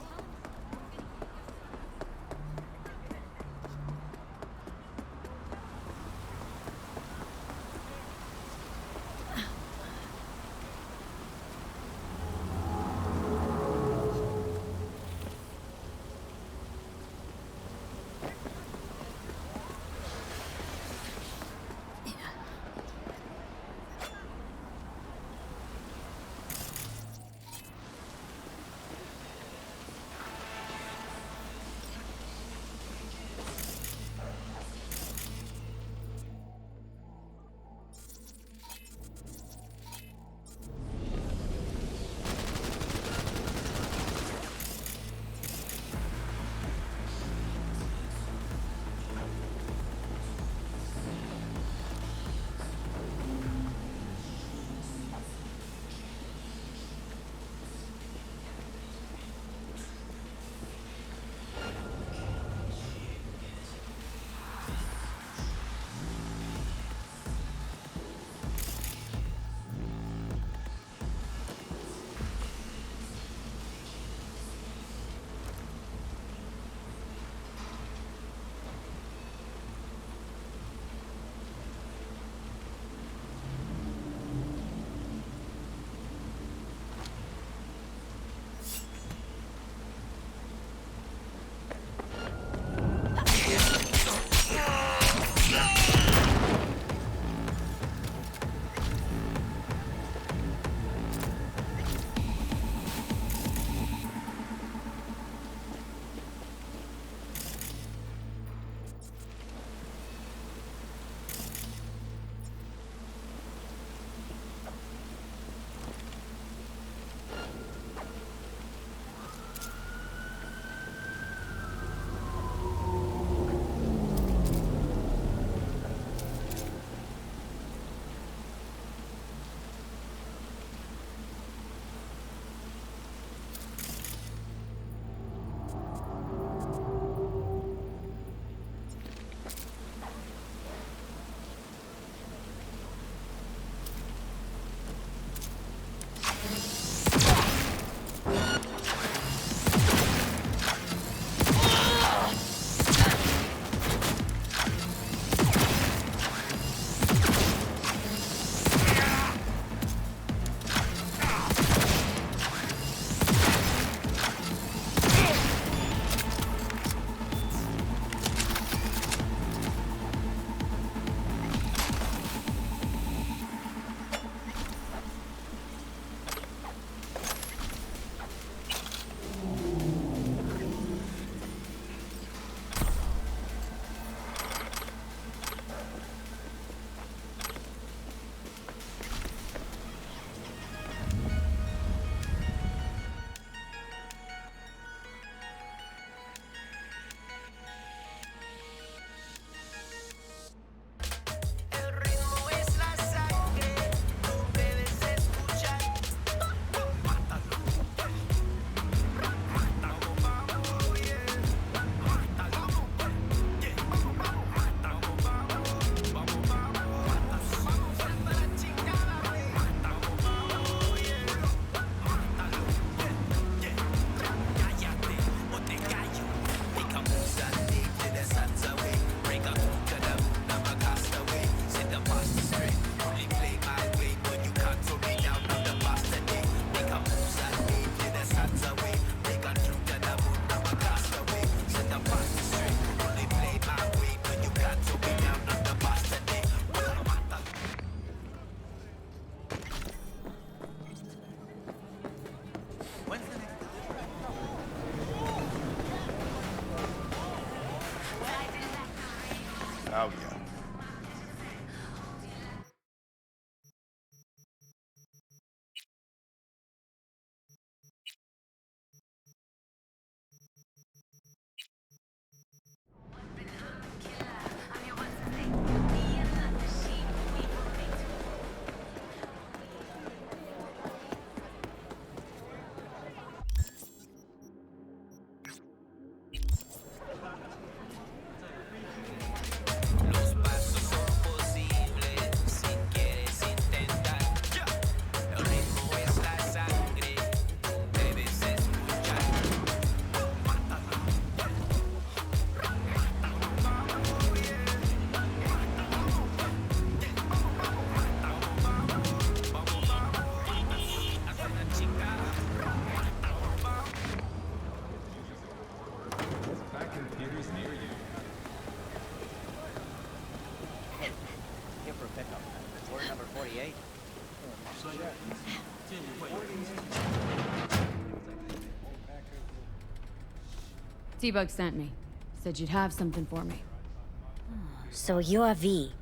Oh, yeah.
Los
48.
T-Bug sent me. Said you'd have something for me.
So you're V.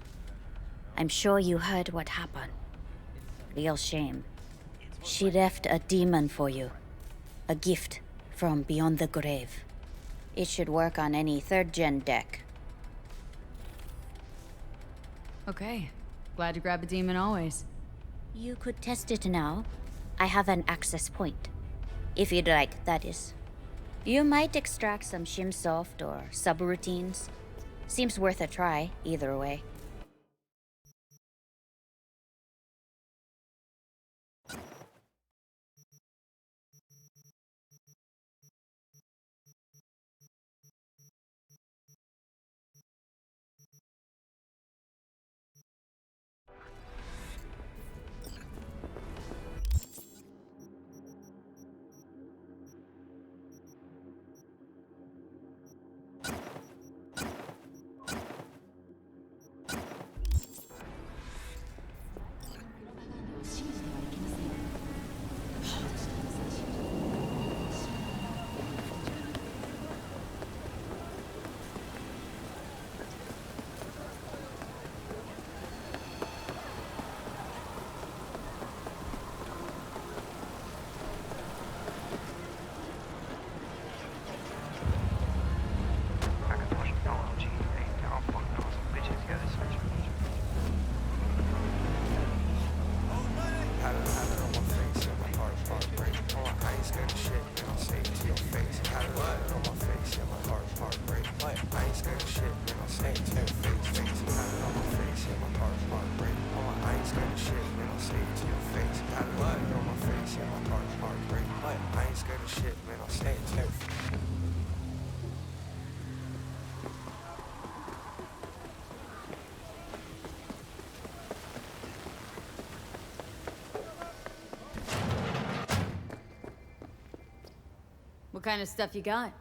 I'm sure you heard what happened. Real shame. She left a demon for you. A gift from beyond the grave. It should work on any 3rd-gen deck.
Okay. Glad to grab a demon always.
You could test it now. I have an access point. If you'd like, that is. You might extract some shimsoft or subroutines. Seems worth a try, either way.
What kind of stuff you got?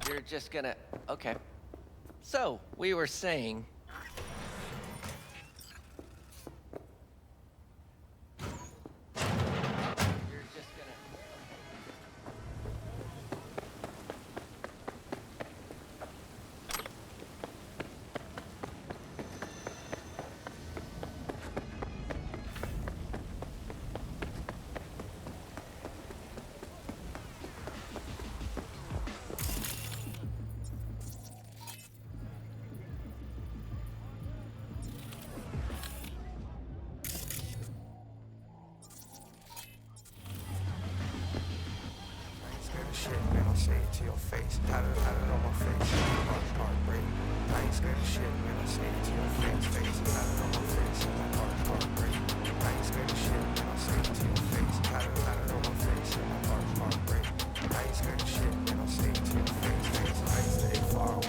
You're just gonna... Okay. So, we were saying... You're just gonna...
say it to your face. Had it on my face. Heartbreak. I ain't scared of shit, man. I say it to your face. Had it on my face. Heartbreak. I ain't scared of shit, man. I say it to your face. Had it on my face. Heartbreak. I ain't scared of shit, man. I say it to your face. I ain't stay far away.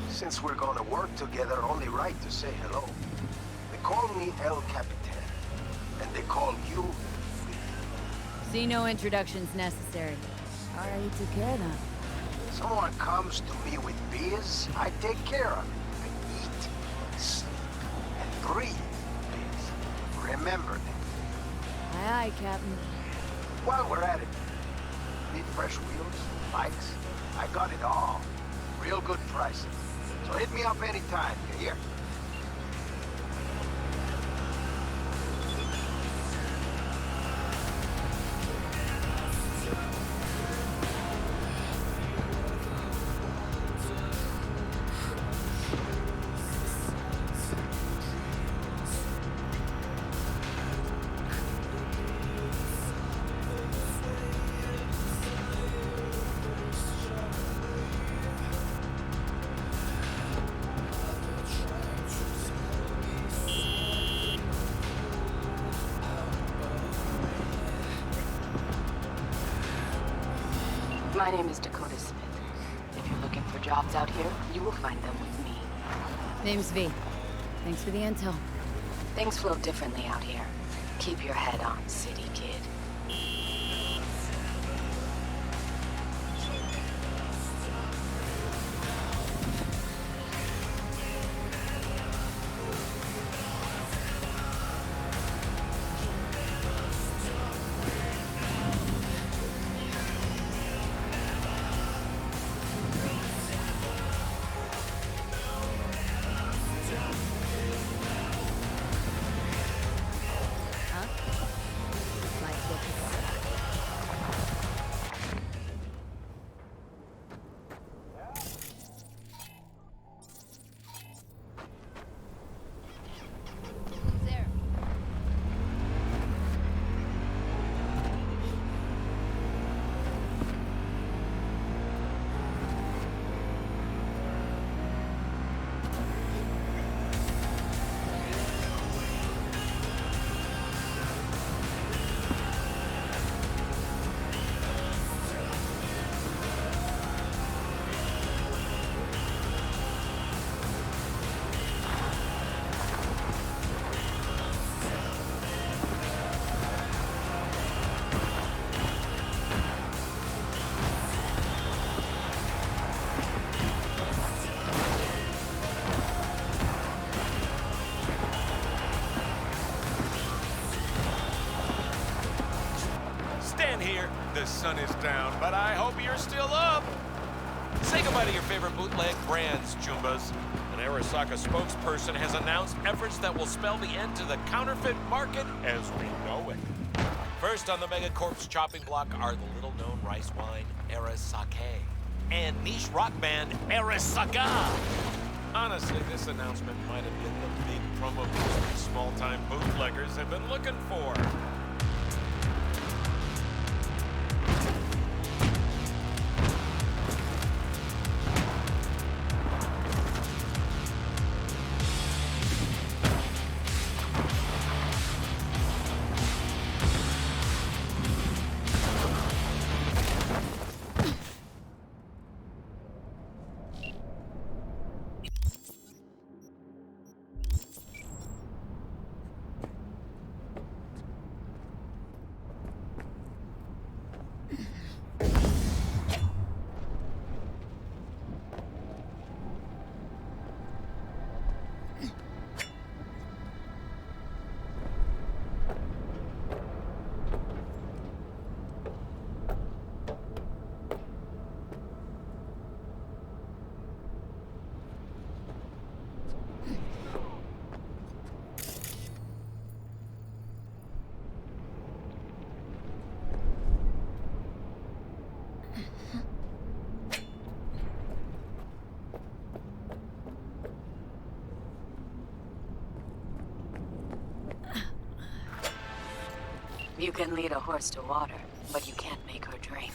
Since we're gonna work together, only right to say hello. They call me El Capitan, and they call you...
See no introductions necessary. Already took care of them.
Someone comes to me with beers, I take care of it. I eat, sleep, and breathe beers. Remember that.
Aye, aye, Captain.
While we're at it, need fresh wheels, bikes? I got it all. Real good prices. So hit me up anytime, you hear?
My name is Dakota Smith. If you're looking for jobs out here, you will find them with me.
Name's V. Thanks for the intel.
Things flow differently out here. Keep your head on, city kid.
here. The sun is down, but I hope you're still up. Say goodbye to your favorite bootleg brands, Jumbas. An Arasaka spokesperson has announced efforts that will spell the end to the counterfeit market as we know it. First on the Megacorp's chopping block are the little-known rice wine Arasake and niche rock band Arasaka. Honestly, this announcement might have been the big promo boost these small-time bootleggers have been looking for.
You can lead a horse to water, but you can't make her drink.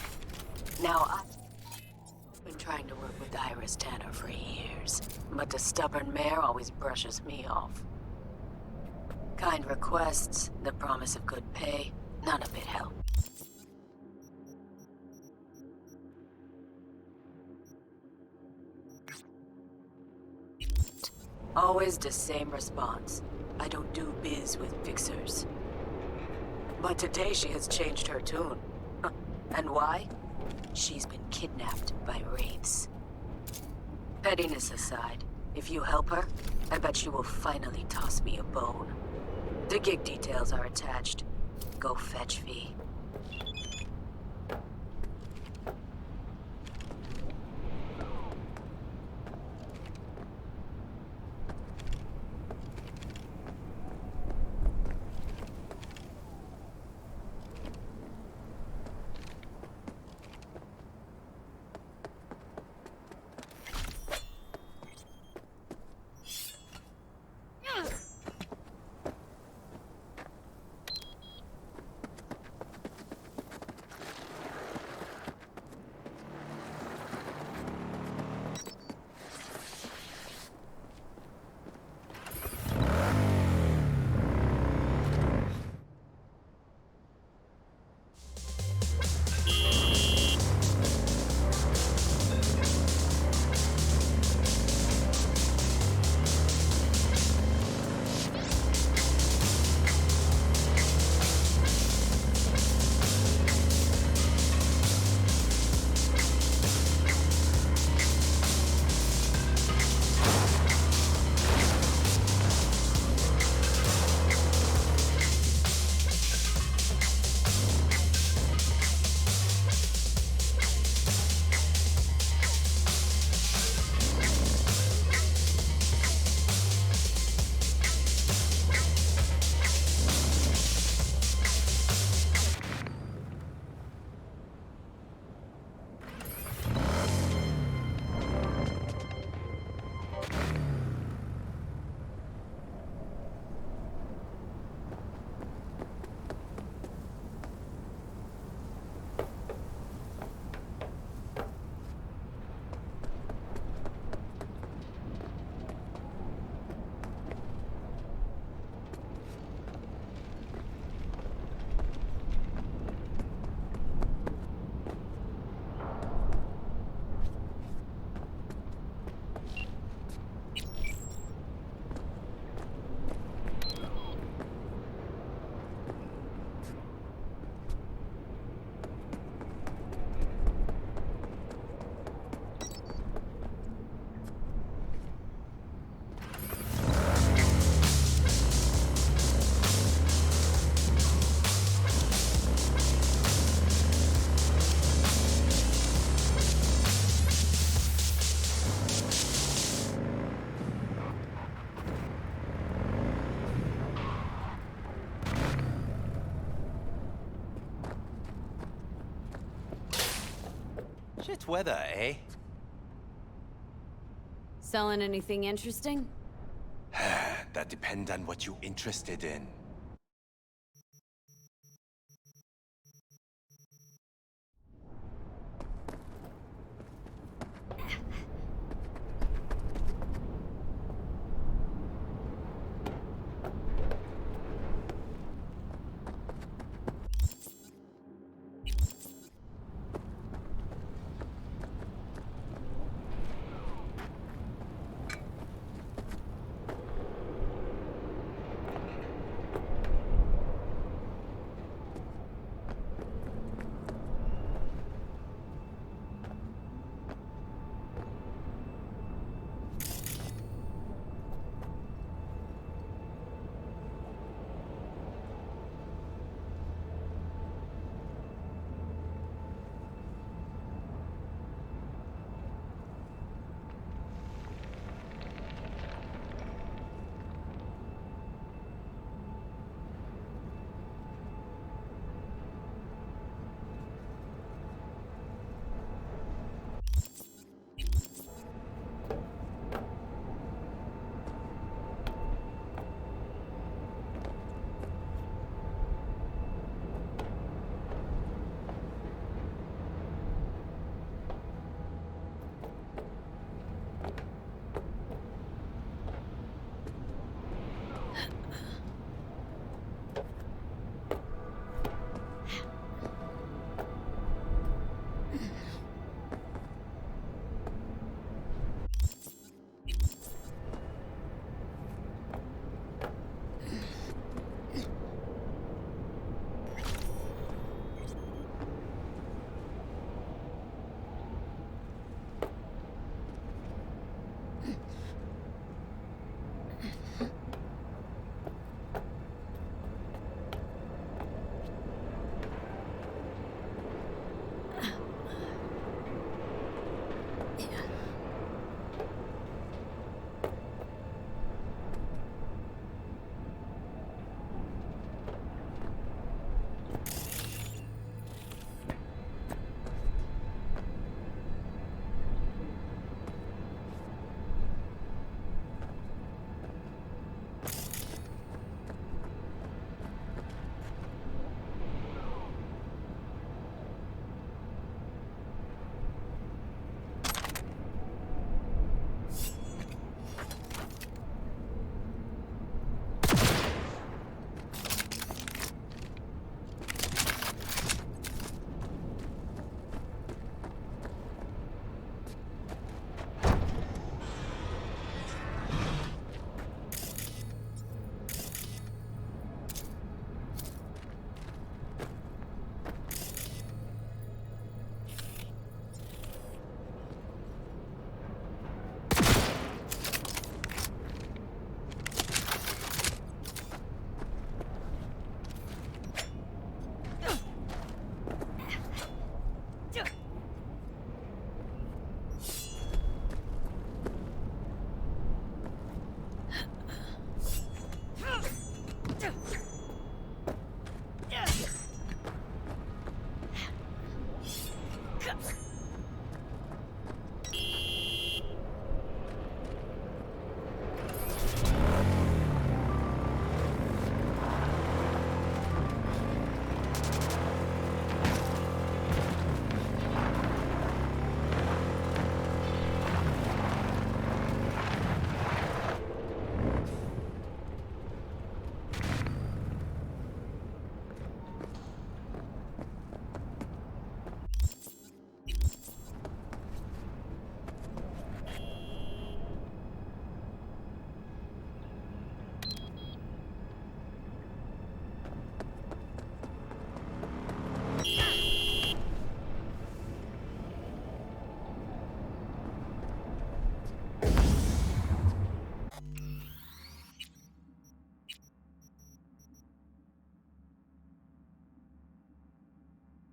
Now, I've been trying to work with Iris Tanner for years, but the stubborn mare always brushes me off. Kind requests, the promise of good pay, none of it helped. Always the same response. I don't do biz with fixers. But today she has changed her tune. And why? She's been kidnapped by wraiths. Pettiness aside, if you help her, I bet she will finally toss me a bone. The gig details are attached. Go fetch V.
Shit weather, eh?
Selling anything interesting?
That depends on what you're interested in.